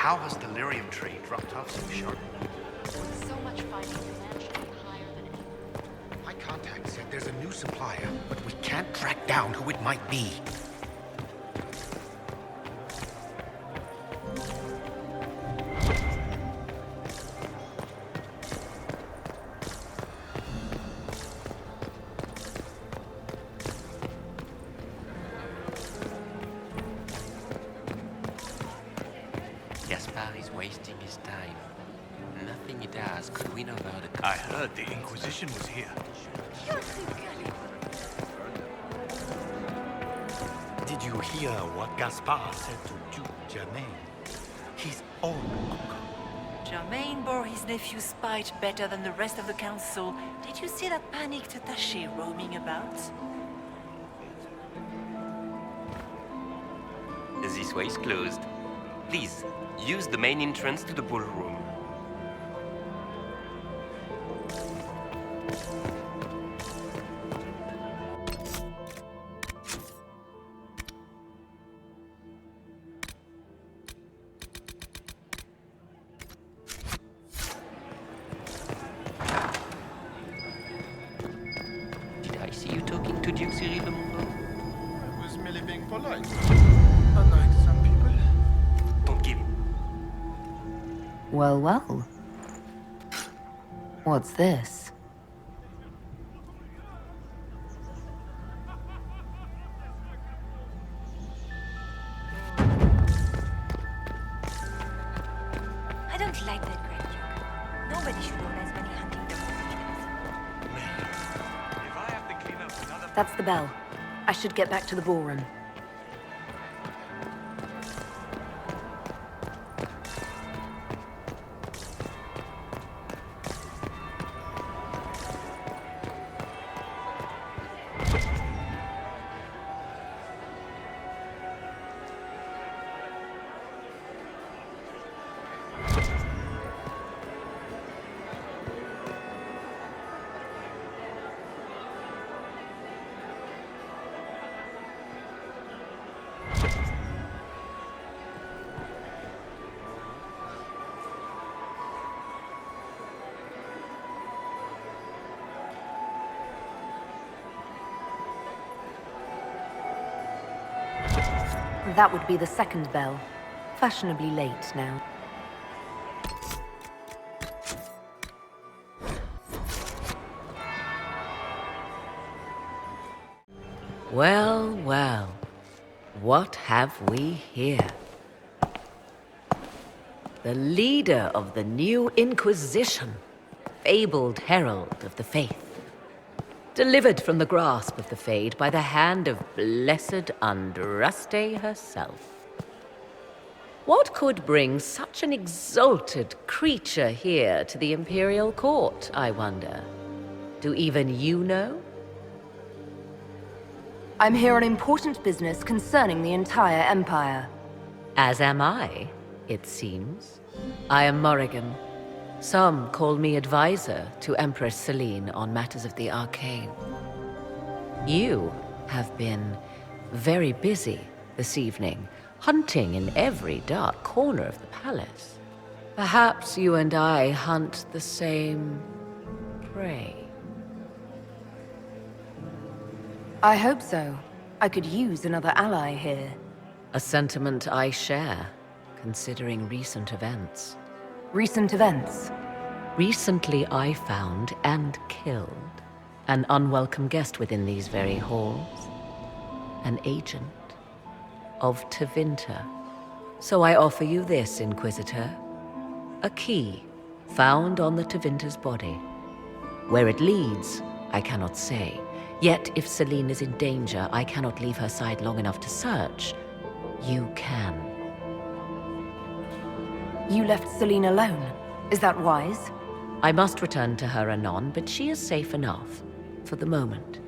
How has the lyrium trade dropped off so sharp? With so much fighting, demand should be higher than ever. My contact said there's a new supplier, but we can't track down who it might be. Gaspar is wasting his time. Nothing he does could win over the... I heard the Inquisition was here. Did you hear what Gaspar said to Duke Germain? His own uncle. Germain bore his nephew's spite better than the rest of the council. Did you see that panicked attaché roaming about? This way is closed. Please, use the main entrance to the ballroom. Did I see you talking to Duke Cyril de Montfort? I was merely being polite. Unlike some people. Don't give it. Well, well. What's this? I don't like that Grand Duke. Nobody should own as many hunting dogs. If I have to clean up another... That's the bell. I should get back to the ballroom. That would be the second bell. Fashionably late now. Well, well. What have we here? The leader of the new Inquisition, fabled herald of the faith. Delivered from the grasp of the Fade by the hand of blessed Andraste herself. What could bring such an exalted creature here to the Imperial Court, I wonder? Do even you know? I'm here on important business concerning the entire Empire. As am I, it seems. I am Morrigan. Some call me advisor to Empress Celine on matters of the arcane. You have been very busy this evening, hunting in every dark corner of the palace. Perhaps you and I hunt the same prey. I hope so. I could use another ally here. A sentiment I share, considering recent events. Recent events? Recently I found and killed an unwelcome guest within these very halls. An agent of Tevinter. So I offer you this, Inquisitor. A key found on the Tevinter's body. Where it leads, I cannot say. Yet if Celine is in danger, I cannot leave her side long enough to search. You can. You left Celine alone. Is that wise? I must return to her anon, but she is safe enough, for the moment.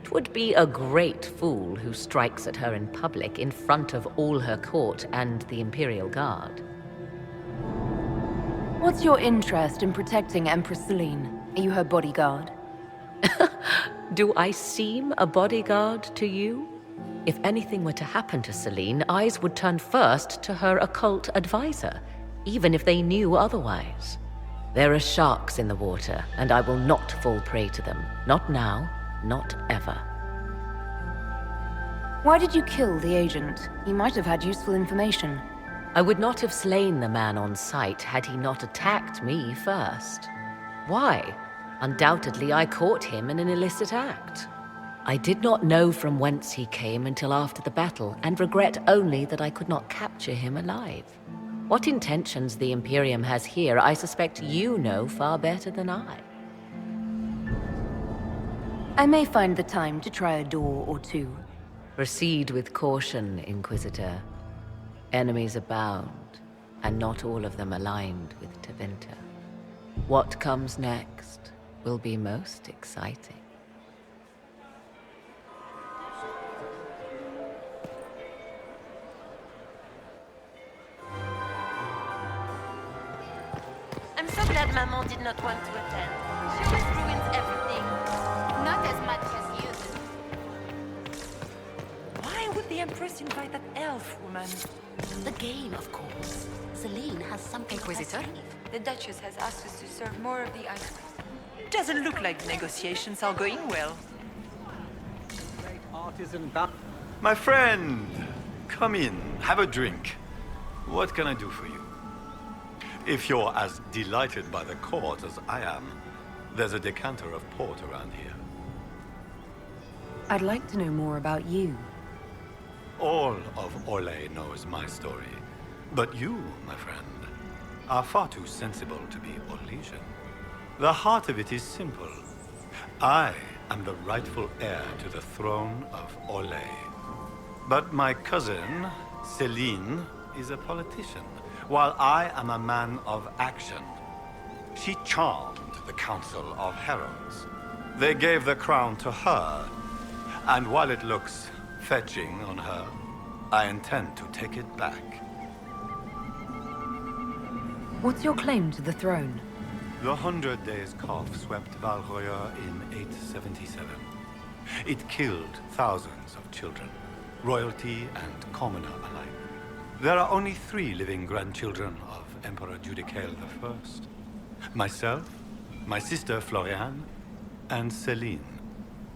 'Twould be a great fool who strikes at her in public in front of all her court and the Imperial Guard. What's your interest in protecting Empress Celine? Are you her bodyguard? Do I seem a bodyguard to you? If anything were to happen to Celine, eyes would turn first to her occult advisor, even if they knew otherwise. There are sharks in the water, and I will not fall prey to them. Not now, not ever. Why did you kill the agent? He might have had useful information. I would not have slain the man on sight had he not attacked me first. Why? Undoubtedly, I caught him in an illicit act. I did not know from whence he came until after the battle, and regret only that I could not capture him alive. What intentions the Imperium has here, I suspect you know far better than I. I may find the time to try a door or two. Proceed with caution, Inquisitor. Enemies abound, and not all of them aligned with Tevinter. What comes next will be most exciting. I'm so glad Maman did not want to attend. She always ruins everything. Not as much as you. Why would the Empress invite that elf woman? The game, of course. Celine has something Inquisitor, up her sleeve. the Duchess has asked us to serve more of the ice cream. Doesn't look like negotiations are going well. My friend, come in, have a drink. What can I do for you? If you're as delighted by the court as I am, there's a decanter of port around here. I'd like to know more about you. All of Orlais knows my story. But you, my friend, are far too sensible to be Orlesian. The heart of it is simple. I am the rightful heir to the throne of Orlais. But my cousin, Celine, is a politician, while I am a man of action. She charmed the Council of Heralds. They gave the crown to her, and while it looks fetching on her, I intend to take it back. What's your claim to the throne? The 100 Days cough swept Valroya in 877. It killed thousands of children, royalty and commoner alike. There are only 3 living grandchildren of Emperor Judicael I. Myself, my sister Floriane, and Celine.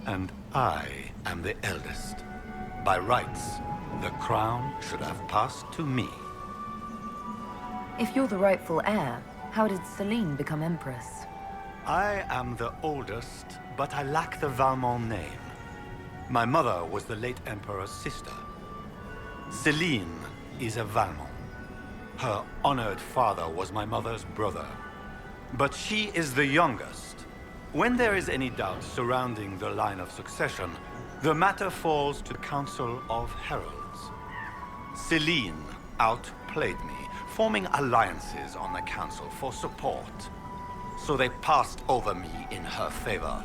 And I am the eldest. By rights, the crown should have passed to me. If you're the rightful heir, how did Celine become Empress? I am the oldest, but I lack the Valmont name. My mother was the late Emperor's sister. Celine is a Valmont. Her honored father was my mother's brother. But she is the youngest. When there is any doubt surrounding the line of succession, the matter falls to the Council of Heralds. Celine outplayed me, forming alliances on the Council for support. So they passed over me in her favor.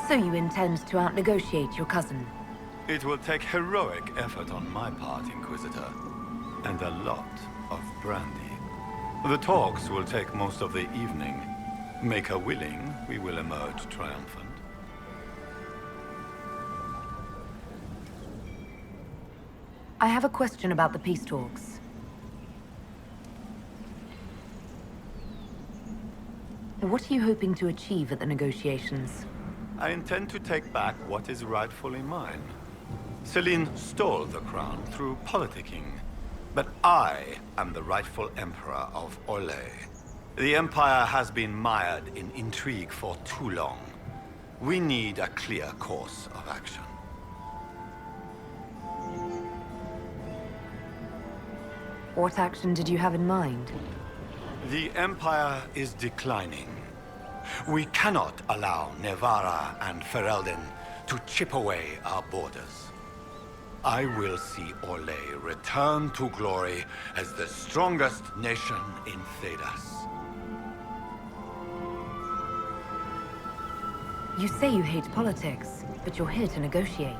So you intend to outnegotiate your cousin? It will take heroic effort on my part, Inquisitor, and a lot of brandy. The talks will take most of the evening. Make her willing, we will emerge triumphant. I have a question about the peace talks. What are you hoping to achieve at the negotiations? I intend to take back what is rightfully mine. Celine stole the crown through politicking, but I am the rightful Emperor of Orlais. The Empire has been mired in intrigue for too long. We need a clear course of action. What action did you have in mind? The Empire is declining. We cannot allow Nevarra and Ferelden to chip away our borders. I will see Orlais return to glory as the strongest nation in Thedas. You say you hate politics, but you're here to negotiate.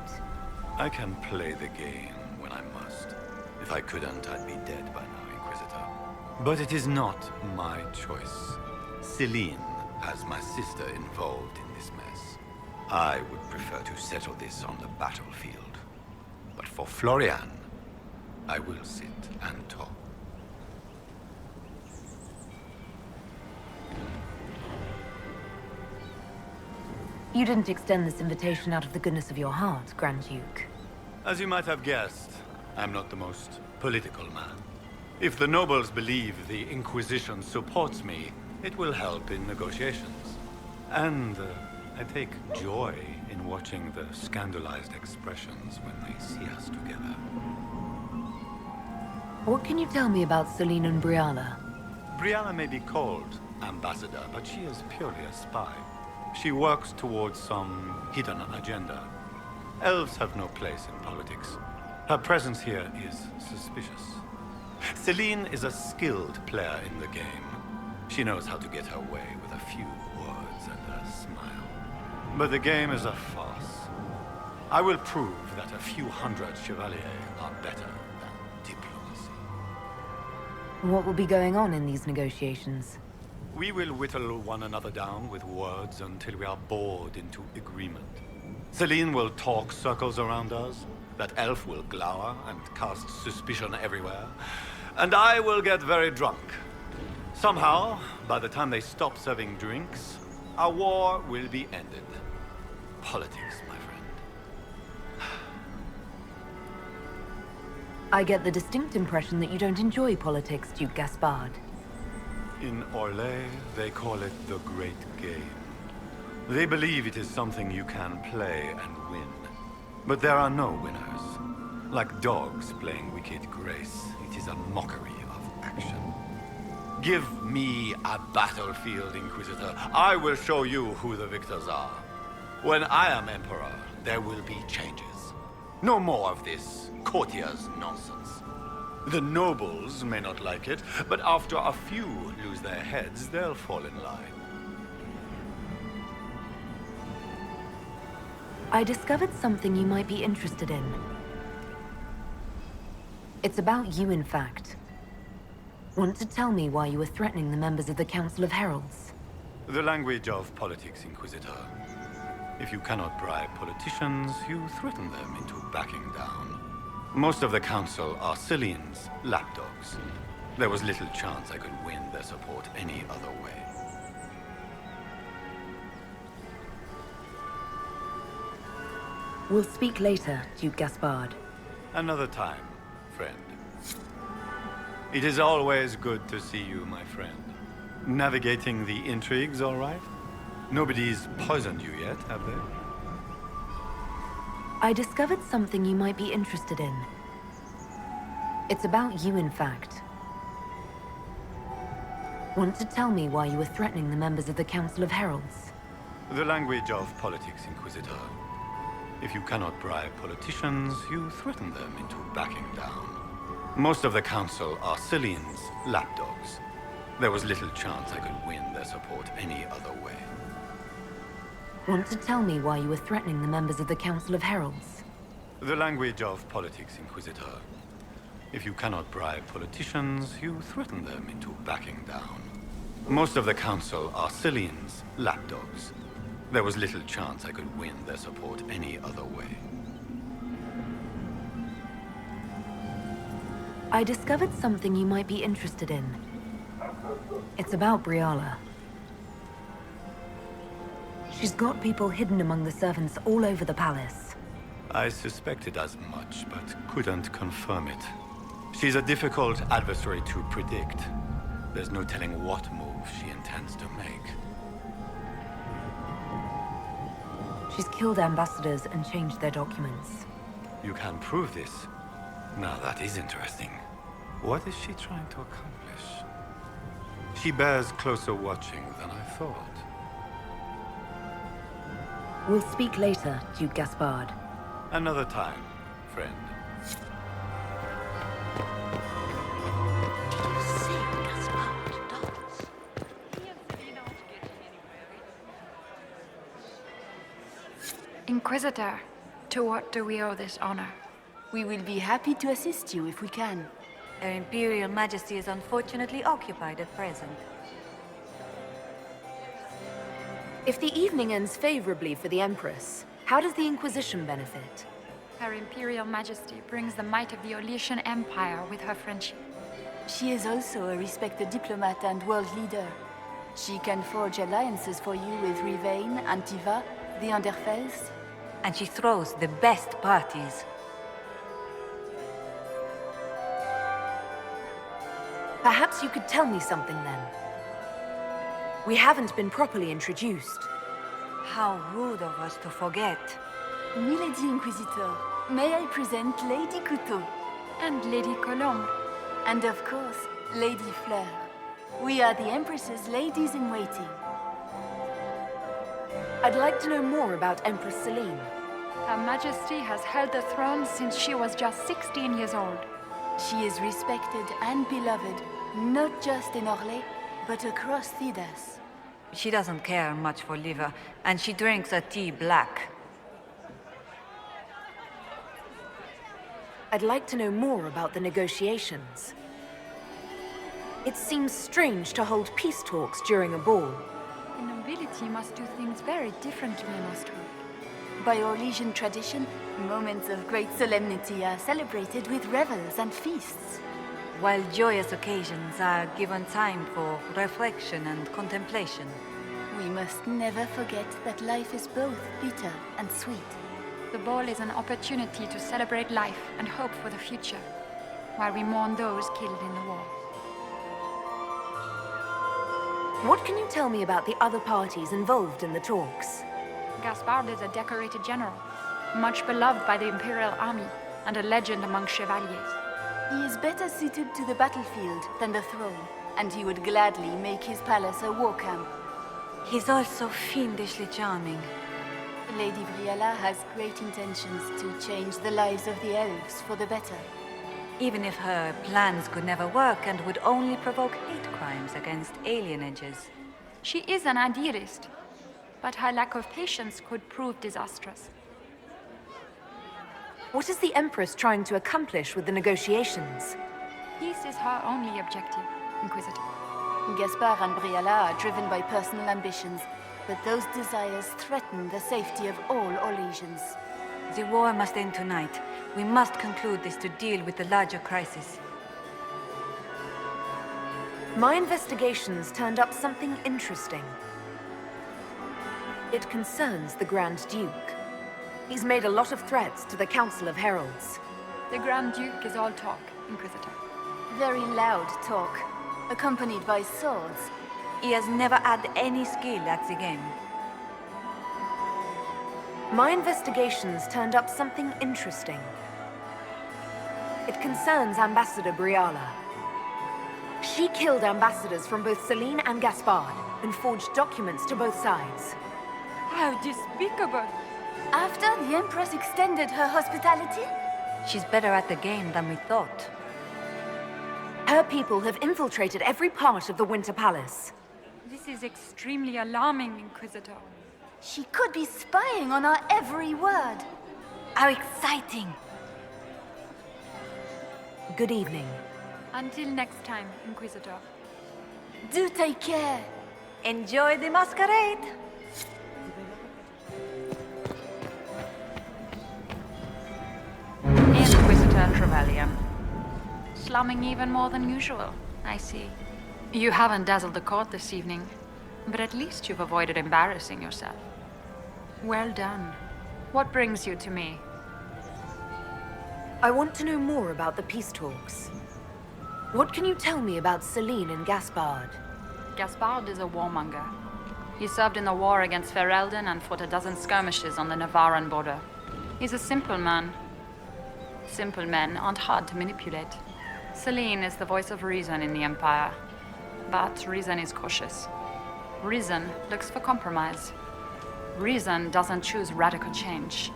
I can play the game when I must. If I couldn't, I'd be dead by now, Inquisitor. But it is not my choice. Celine has my sister involved in this mess. I would prefer to settle this on the battlefield. But for Floriane, I will sit and talk. You didn't extend this invitation out of the goodness of your heart, Grand Duke. As you might have guessed, I'm not the most political man. If the nobles believe the Inquisition supports me, it will help in negotiations. And I take joy in watching the scandalized expressions when they see us together. What can you tell me about Celine and Briala? Brianna may be called ambassador, but she is purely a spy. She works towards some hidden agenda. Elves have no place in politics. Her presence here is suspicious. Celine is a skilled player in the game. She knows how to get her way with a few words and a smile. But the game is a farce. I will prove that a few hundred chevaliers are better than diplomacy. What will be going on in these negotiations? We will whittle one another down with words until we are bored into agreement. Celine will talk circles around us, that elf will glower and cast suspicion everywhere, and I will get very drunk. Somehow, by the time they stop serving drinks, our war will be ended. Politics, my friend. I get the distinct impression that you don't enjoy politics, Duke Gaspard. In Orlais, they call it the Great Game. They believe it is something you can play and win. But there are no winners. Like dogs playing wicked grace, it is a mockery of action. Give me a battlefield, Inquisitor. I will show you who the victors are. When I am Emperor, there will be changes. No more of this courtier's nonsense. The nobles may not like it, but after a few lose their heads, they'll fall in line. I discovered something you might be interested in. It's about you, in fact. Want to tell me why you were threatening the members of the Council of Heralds? The language of politics, Inquisitor. If you cannot bribe politicians, you threaten them into backing down. Most of the Council are Celine's lapdogs. There was little chance I could win their support any other way. We'll speak later, Duke Gaspard. Another time, friend. It is always good to see you, my friend. Navigating the intrigues, all right? Nobody's poisoned you yet, have they? I discovered something you might be interested in. It's about you, in fact. Want to tell me why you were threatening the members of the Council of Heralds? The language of politics, Inquisitor. If you cannot bribe politicians, you threaten them into backing down. Most of the Council are Celine's lapdogs. There was little chance I could win their support any other way. Want to tell me why you were threatening the members of the Council of Heralds? The language of politics, Inquisitor. If you cannot bribe politicians, you threaten them into backing down. Most of the Council are Celine's lapdogs. There was little chance I could win their support any other way. I discovered something you might be interested in. It's about Briala. She's got people hidden among the servants all over the palace. I suspected as much, but couldn't confirm it. She's a difficult adversary to predict. There's no telling what move she intends to make. She's killed ambassadors and changed their documents. You can prove this. Now that is interesting. What is she trying to accomplish? She bears closer watching than I thought. We'll speak later, Duke Gaspard. Another time, friend. Inquisitor, to what do we owe this honor? We will be happy to assist you if we can. Her Imperial Majesty is unfortunately occupied at present. If the evening ends favorably for the Empress, how does the Inquisition benefit? Her Imperial Majesty brings the might of the Olesian Empire with her friendship. She is also a respected diplomat and world leader. She can forge alliances for you with Rivain, Antiva, the Underfells. And she throws the best parties. Perhaps you could tell me something then. We haven't been properly introduced. How rude of us to forget. Milady Inquisitor, may I present Lady Couteau? And Lady Colombe. And of course, Lady Fleur. We are the Empress's ladies-in-waiting. I'd like to know more about Empress Celine. Her Majesty has held the throne since she was just 16 years old. She is respected and beloved, not just in Orlais, but across Thedas. She doesn't care much for liver, and she drinks her tea black. I'd like to know more about the negotiations. It seems strange to hold peace talks during a ball. The nobility must do things very differently in Austria. By Orlesian tradition, moments of great solemnity are celebrated with revels and feasts. While joyous occasions are given time for reflection and contemplation. We must never forget that life is both bitter and sweet. The ball is an opportunity to celebrate life and hope for the future, while we mourn those killed in the war. What can you tell me about the other parties involved in the talks? Gaspard is a decorated general, much beloved by the Imperial Army, and a legend among chevaliers. He is better suited to the battlefield than the throne, and he would gladly make his palace a war camp. He's also fiendishly charming. Lady Briella has great intentions to change the lives of the elves for the better. Even if her plans could never work and would only provoke hate crimes against alienages. She is an idealist, but her lack of patience could prove disastrous. What is the Empress trying to accomplish with the negotiations? Peace is her only objective, Inquisitor. Gaspard and Briella are driven by personal ambitions, but those desires threaten the safety of all Orlesians. The war must end tonight. We must conclude this to deal with the larger crisis. My investigations turned up something interesting. It concerns the Grand Duke. He's made a lot of threats to the Council of Heralds. The Grand Duke is all talk, Inquisitor. Very loud talk, accompanied by swords. He has never had any skill at the game. My investigations turned up something interesting. It concerns Ambassador Briella. She killed ambassadors from both Celine and Gaspard and forged documents to both sides. How despicable! After the Empress extended her hospitality? She's better at the game than we thought. Her people have infiltrated every part of the Winter Palace. This is extremely alarming, Inquisitor. She could be spying on our every word. How exciting! Good evening. Until next time, Inquisitor. Do take care. Enjoy the masquerade! Inquisitor and Trevelyan. Slumming even more than usual, I see. You haven't dazzled the court this evening, but at least you've avoided embarrassing yourself. Well done. What brings you to me? I want to know more about the peace talks. What can you tell me about Celine and Gaspard? Gaspard is a warmonger. He served in the war against Ferelden and fought a dozen skirmishes on the Navarran border. He's a simple man. Simple men aren't hard to manipulate. Celine is the voice of reason in the Empire. But reason is cautious. Reason looks for compromise. Reason doesn't choose radical change,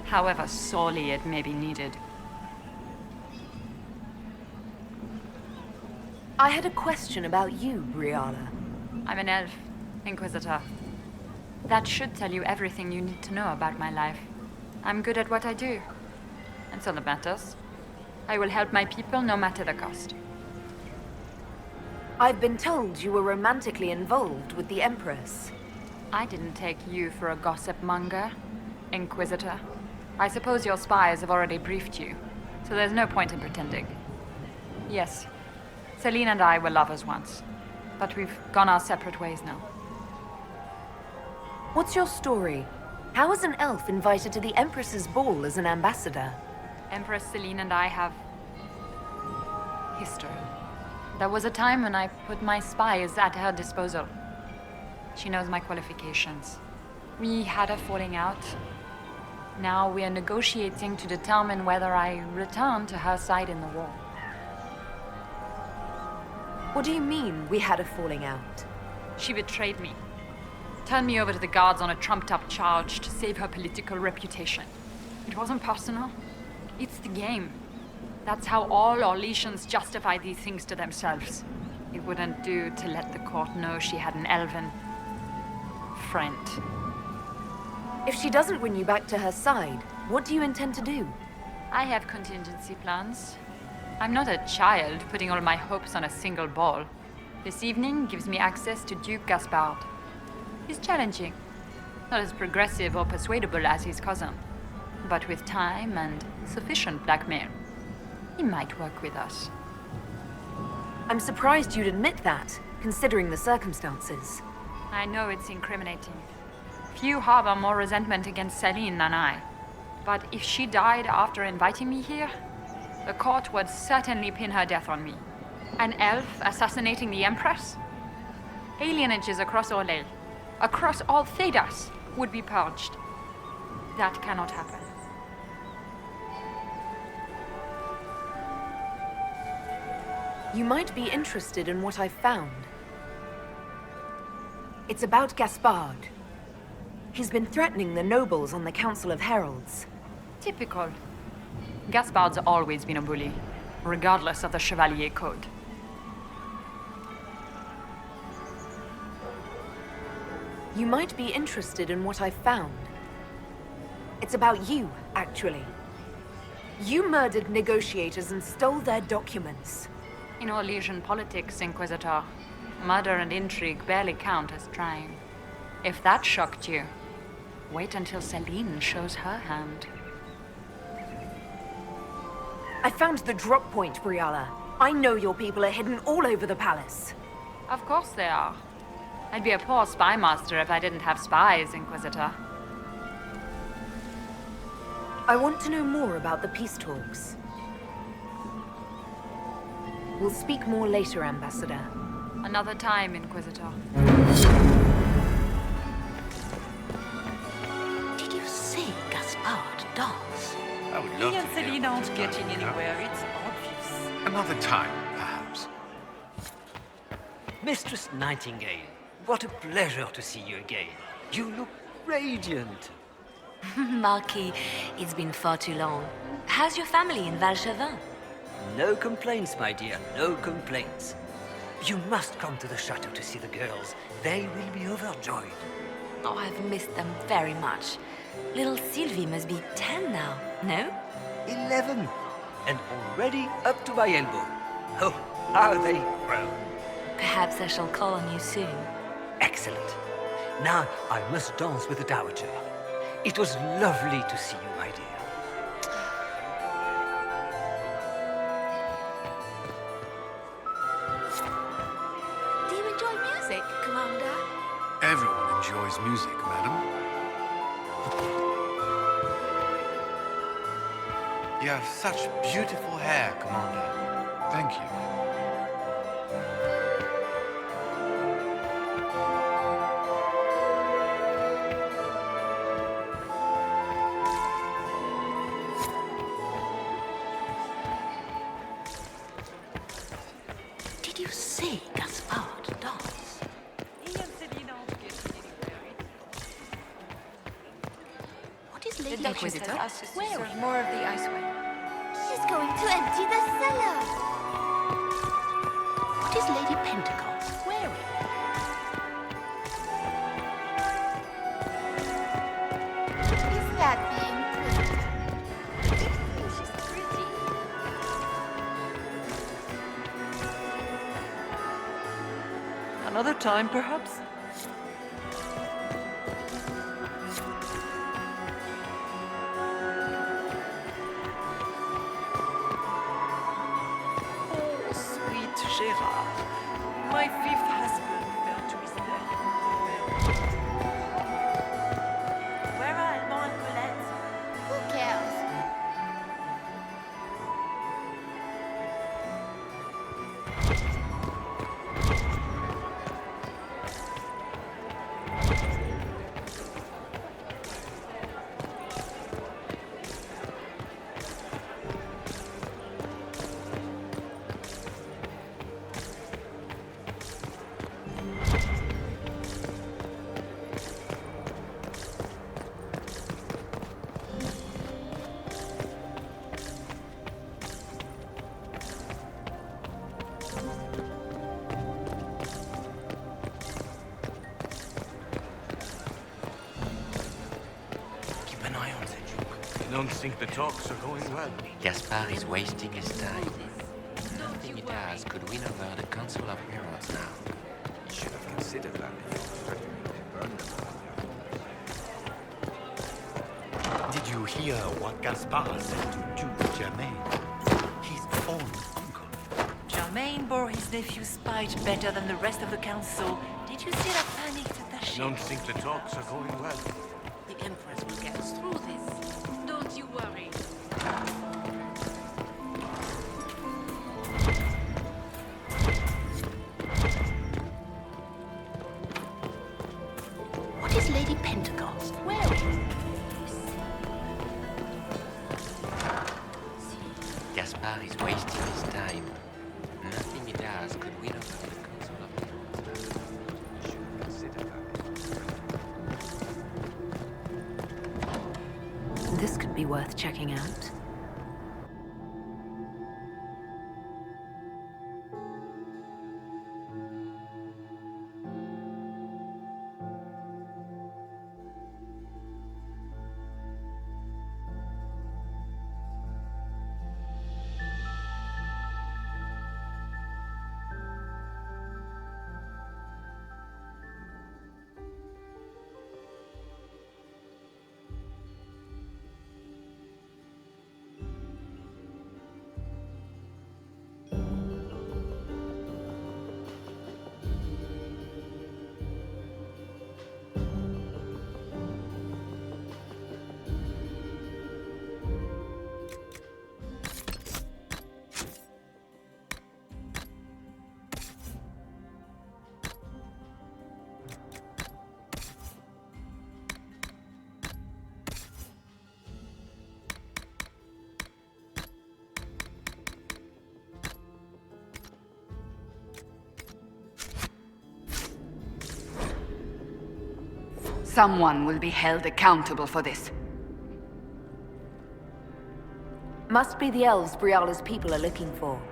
however sorely it may be needed. I had a question about you, Briella. I'm an elf, Inquisitor. That should tell you everything you need to know about my life. I'm good at what I do. And so that matters. I will help my people no matter the cost. I've been told you were romantically involved with the Empress. I didn't take you for a gossip monger, Inquisitor. I suppose your spies have already briefed you, so there's no point in pretending. Yes, Celine and I were lovers once, but we've gone our separate ways now. What's your story? How is an elf invited to the Empress's ball as an ambassador? Empress Celine and I have history. There was a time when I put my spies at her disposal. She knows my qualifications. We had a falling out. Now we are negotiating to determine whether I return to her side in the war. What do you mean, we had a falling out? She betrayed me. Turned me over to the guards on a trumped-up charge to save her political reputation. It wasn't personal. It's the game. That's how all Orlesians justify these things to themselves. It wouldn't do to let the court know she had an elven friend. If she doesn't win you back to her side, what do you intend to do? I have contingency plans. I'm not a child putting all my hopes on a single ball. This evening gives me access to Duke Gaspard. He's challenging. Not as progressive or persuadable as his cousin. But with time and sufficient blackmail, he might work with us. I'm surprised you'd admit that, considering the circumstances. I know it's incriminating. Few harbor more resentment against Celine than I. But if she died after inviting me here, the court would certainly pin her death on me. An elf assassinating the Empress? Alienages across Orlais, across all Thedas, would be purged. That cannot happen. You might be interested in what I've found. It's about Gaspard. He's been threatening the nobles on the Council of Heralds. Typical. Gaspard's always been a bully, regardless of the Chevalier Code. You might be interested in what I've found. It's about you, actually. You murdered negotiators and stole their documents. In Orlesian politics, Inquisitor, murder and intrigue barely count as trying. If that shocked you, wait until Celine shows her hand. I found the drop point, Briala. I know your people are hidden all over the palace. Of course they are. I'd be a poor spy master if I didn't have spies, Inquisitor. I want to know more about the peace talks. We'll speak more later, Ambassador. Another time, Inquisitor. Did you see Gaspard dance? I would love He to and hear Celine aren't about getting it, you know? anywhere, it's obvious. Another time, perhaps. Mistress Nightingale, what a pleasure to see you again. You look radiant. Marquis, it's been far too long. How's your family in Valchevin? No complaints, my dear, no complaints. You must come to the chateau to see the girls. They will be overjoyed. Oh, I've missed them very much. Little Sylvie must be 10 now, no? 11. And already up to my elbow. Oh, how they grow. Perhaps I shall call on you soon. Excellent. Now I must dance with the Dowager. It was lovely to see you, my dear. Do you enjoy music, Commander? Everyone enjoys music, madam. You have such beautiful hair, Commander. Thank you. Did you see Gaspard dance? He and Celine aren't getting anywhere. What is The Lady Duchess Inquisitor has asked us to wearing? serve more of the ice wine. She's going to empty the cellar. What is Lady Pentacle wearing? Is that being twisted? She's pretty. Another time, perhaps? my fifth husband fell to his death. Where are Alban and Colette? Who cares? I don't think the talks are going well. Gaspard is wasting his time. Nothing he does could win over the Council of Heralds now. You should have considered that before threatening to burn them. Did you hear what Gaspard said to Duke Germain? His own uncle. Germain bore his nephew's spite better than the rest of the council. Did you see that panic at the I ship? don't think the talks are going well. The Empress will get us through this. Don't you worry. What is Lady Pentecost wearing? Gaspard is wasting his time. Nothing he does could win over the Council of Heralds now. You should have considered that. This could be worth checking out. Someone will be held accountable for this. Must be the elves Briala's people are looking for.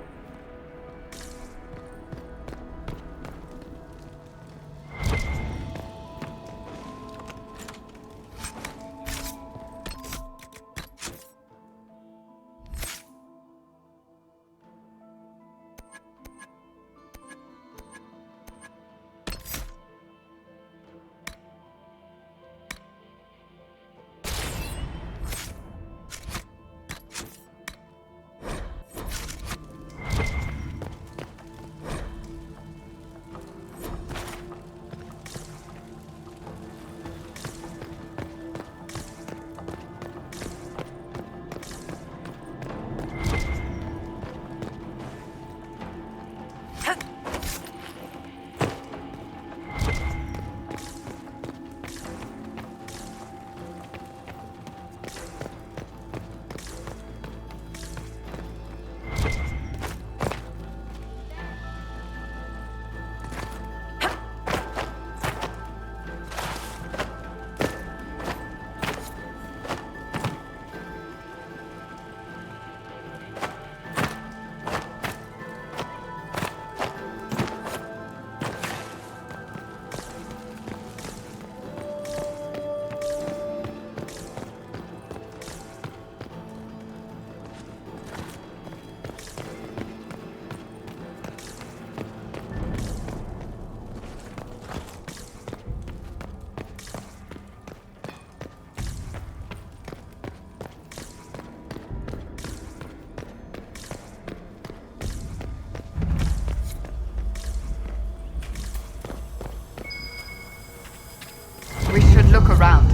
look around.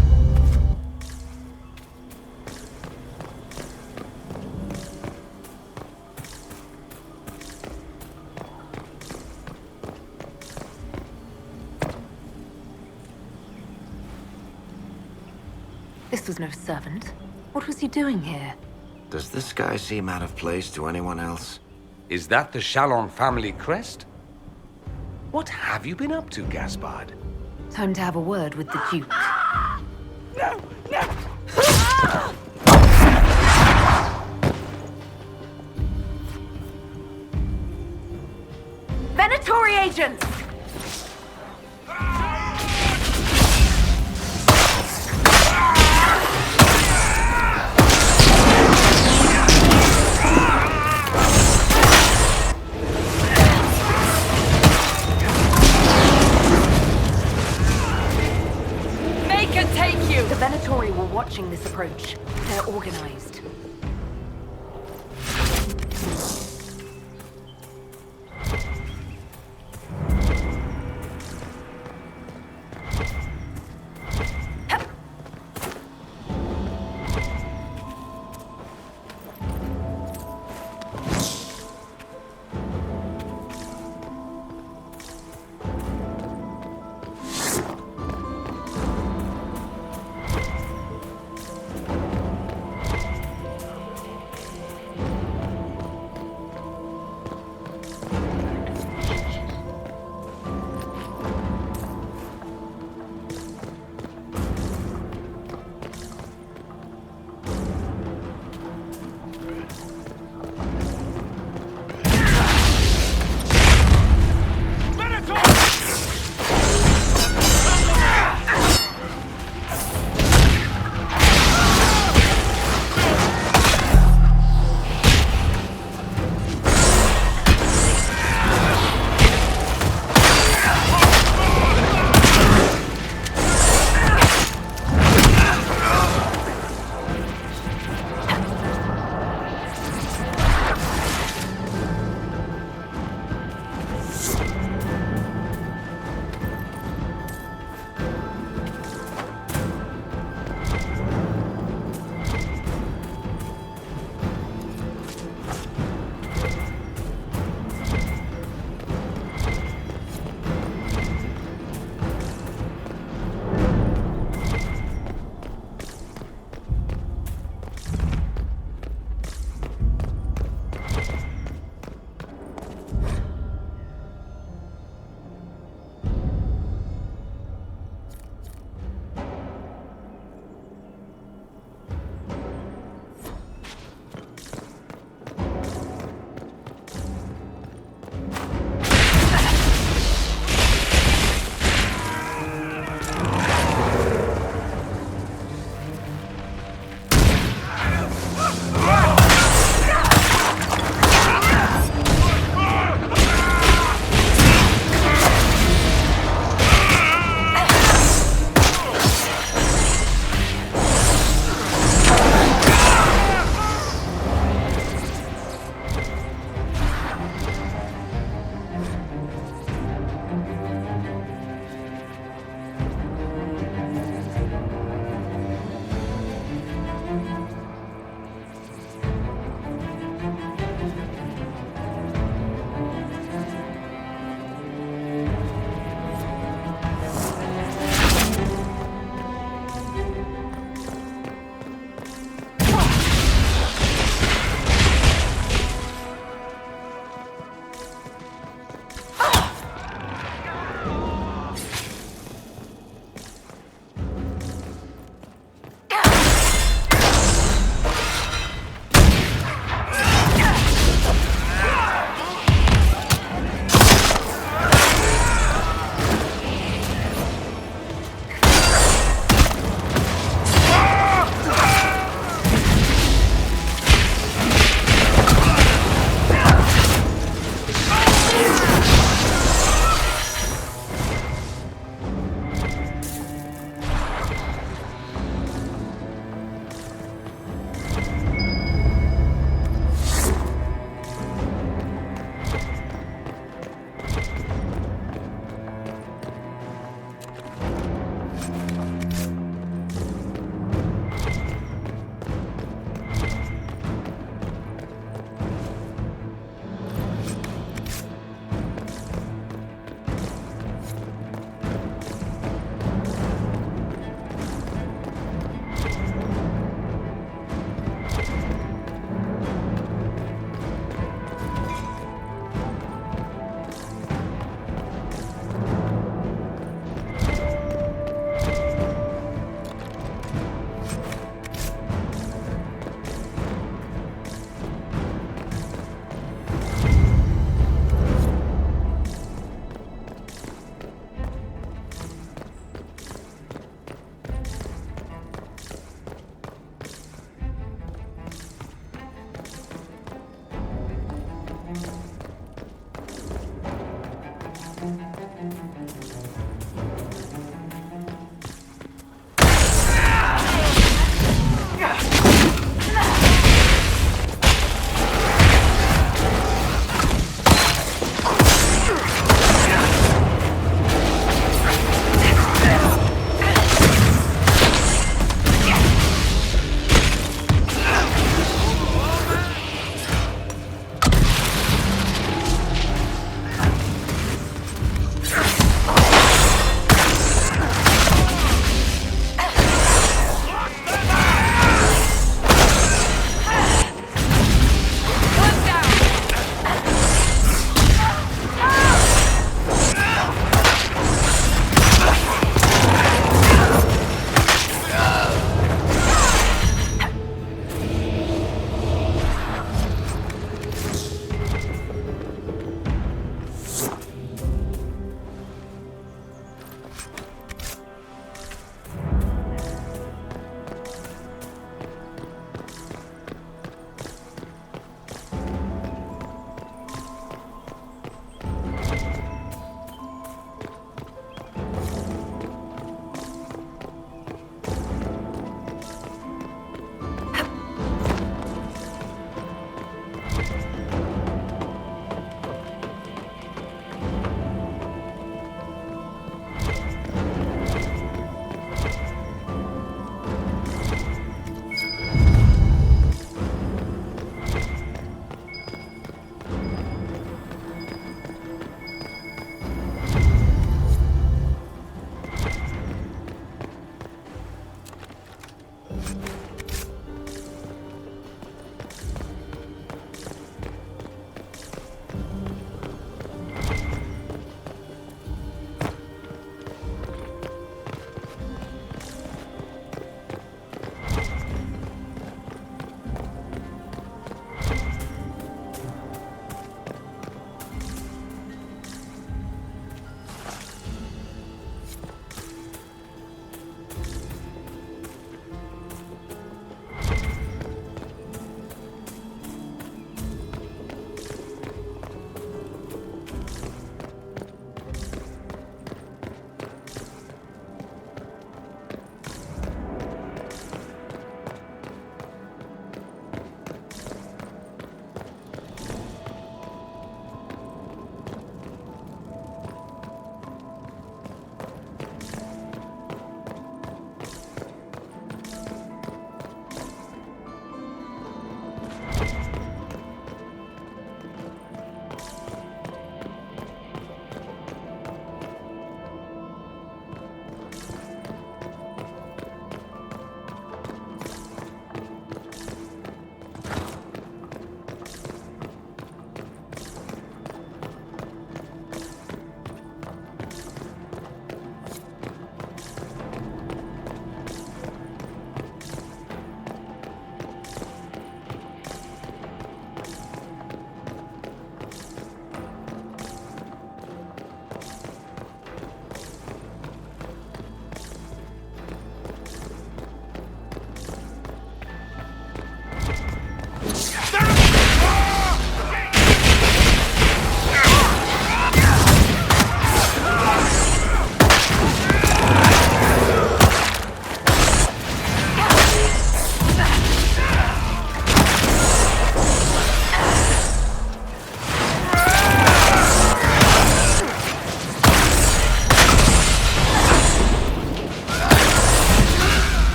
This was no servant. What was he doing here? Does this guy seem out of place to anyone else? Is that the Chalon family crest? What have you been up to, Gaspard? Time to have a word with the Duke. No! No! Venatori agents! The Venatori were watching this approach. They're organized.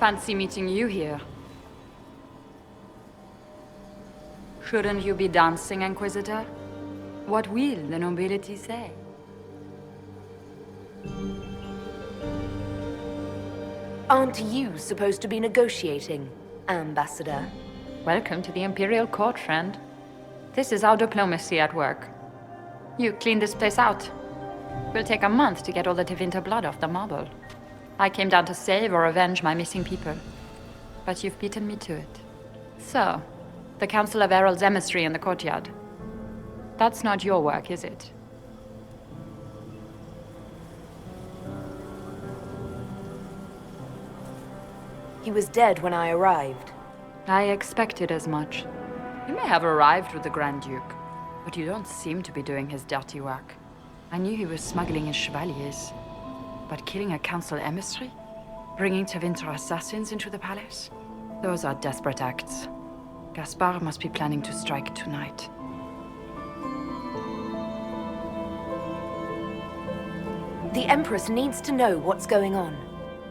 fancy meeting you here. Shouldn't you be dancing, Inquisitor? What will the nobility say? Aren't you supposed to be negotiating, Ambassador? Welcome to the Imperial Court, friend. This is our diplomacy at work. You clean this place out. Will take a month to get all the Tevinter blood off the marble. I came down to save or avenge my missing people. But you've beaten me to it. So, the Council of Herald's emissary in the courtyard. That's not your work, is it? He was dead when I arrived. I expected as much. You may have arrived with the Grand Duke, but you don't seem to be doing his dirty work. I knew he was smuggling his chevaliers. But killing a council emissary? Bringing Tevinter assassins into the palace? Those are desperate acts. Gaspard must be planning to strike tonight. The Empress needs to know what's going on.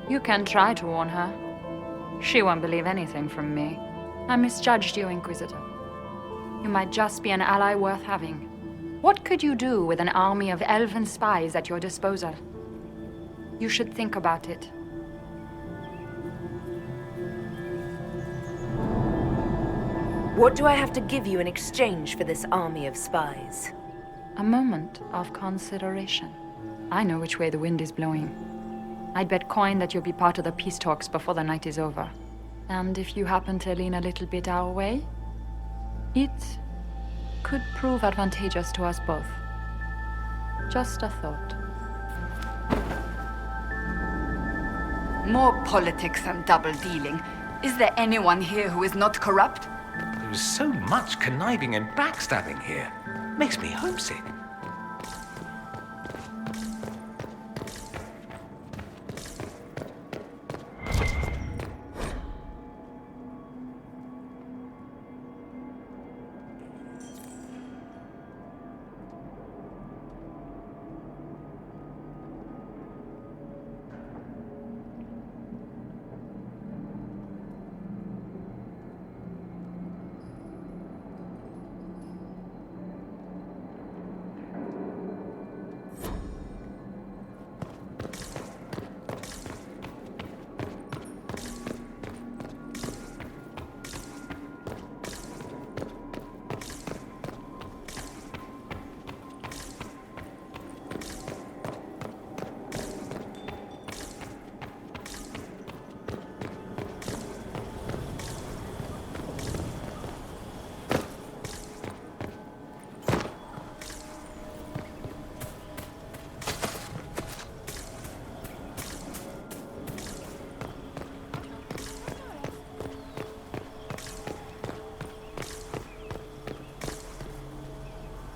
You can try to warn her. She won't believe anything from me. I misjudged you, Inquisitor. You might just be an ally worth having. What could you do with an army of elven spies at your disposal? You should think about it. What do I have to give you in exchange for this army of spies? A moment of consideration. I know which way the wind is blowing. I'd bet coin that you'll be part of the peace talks before the night is over. And if you happen to lean a little bit our way, it could prove advantageous to us both. Just a thought. More politics and double-dealing. Is there anyone here who is not corrupt? There is so much conniving and backstabbing here. Makes me homesick.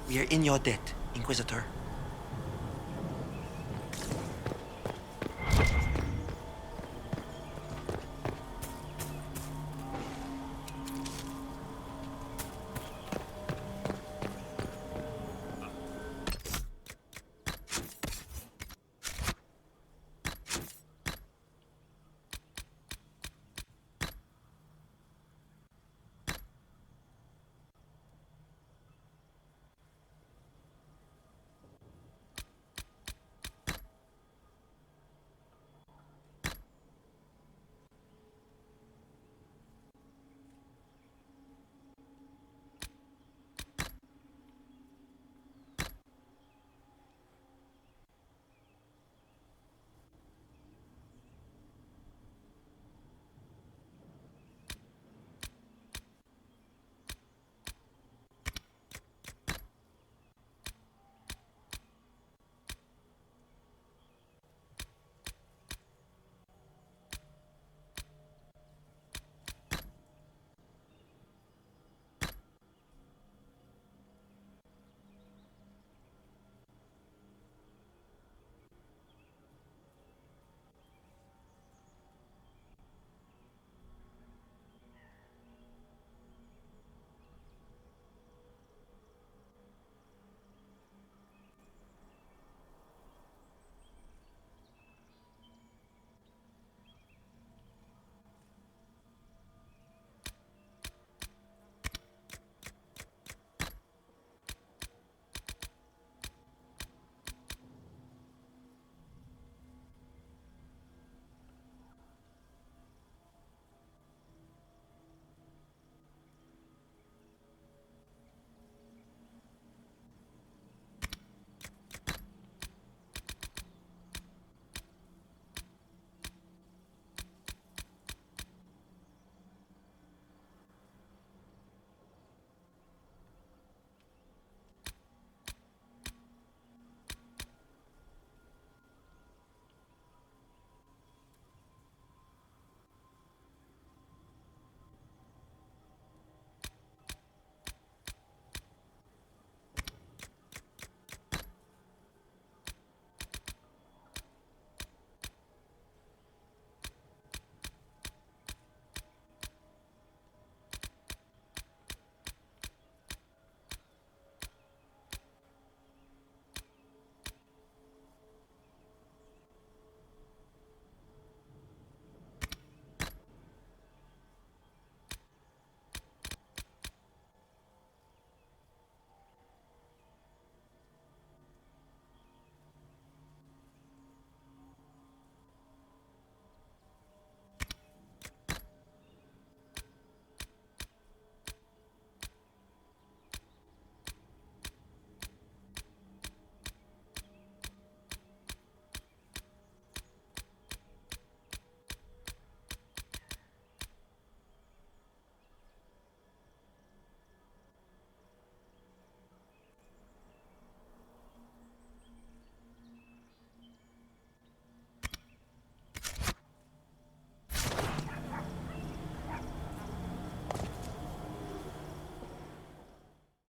We are in your debt, Inquisitor.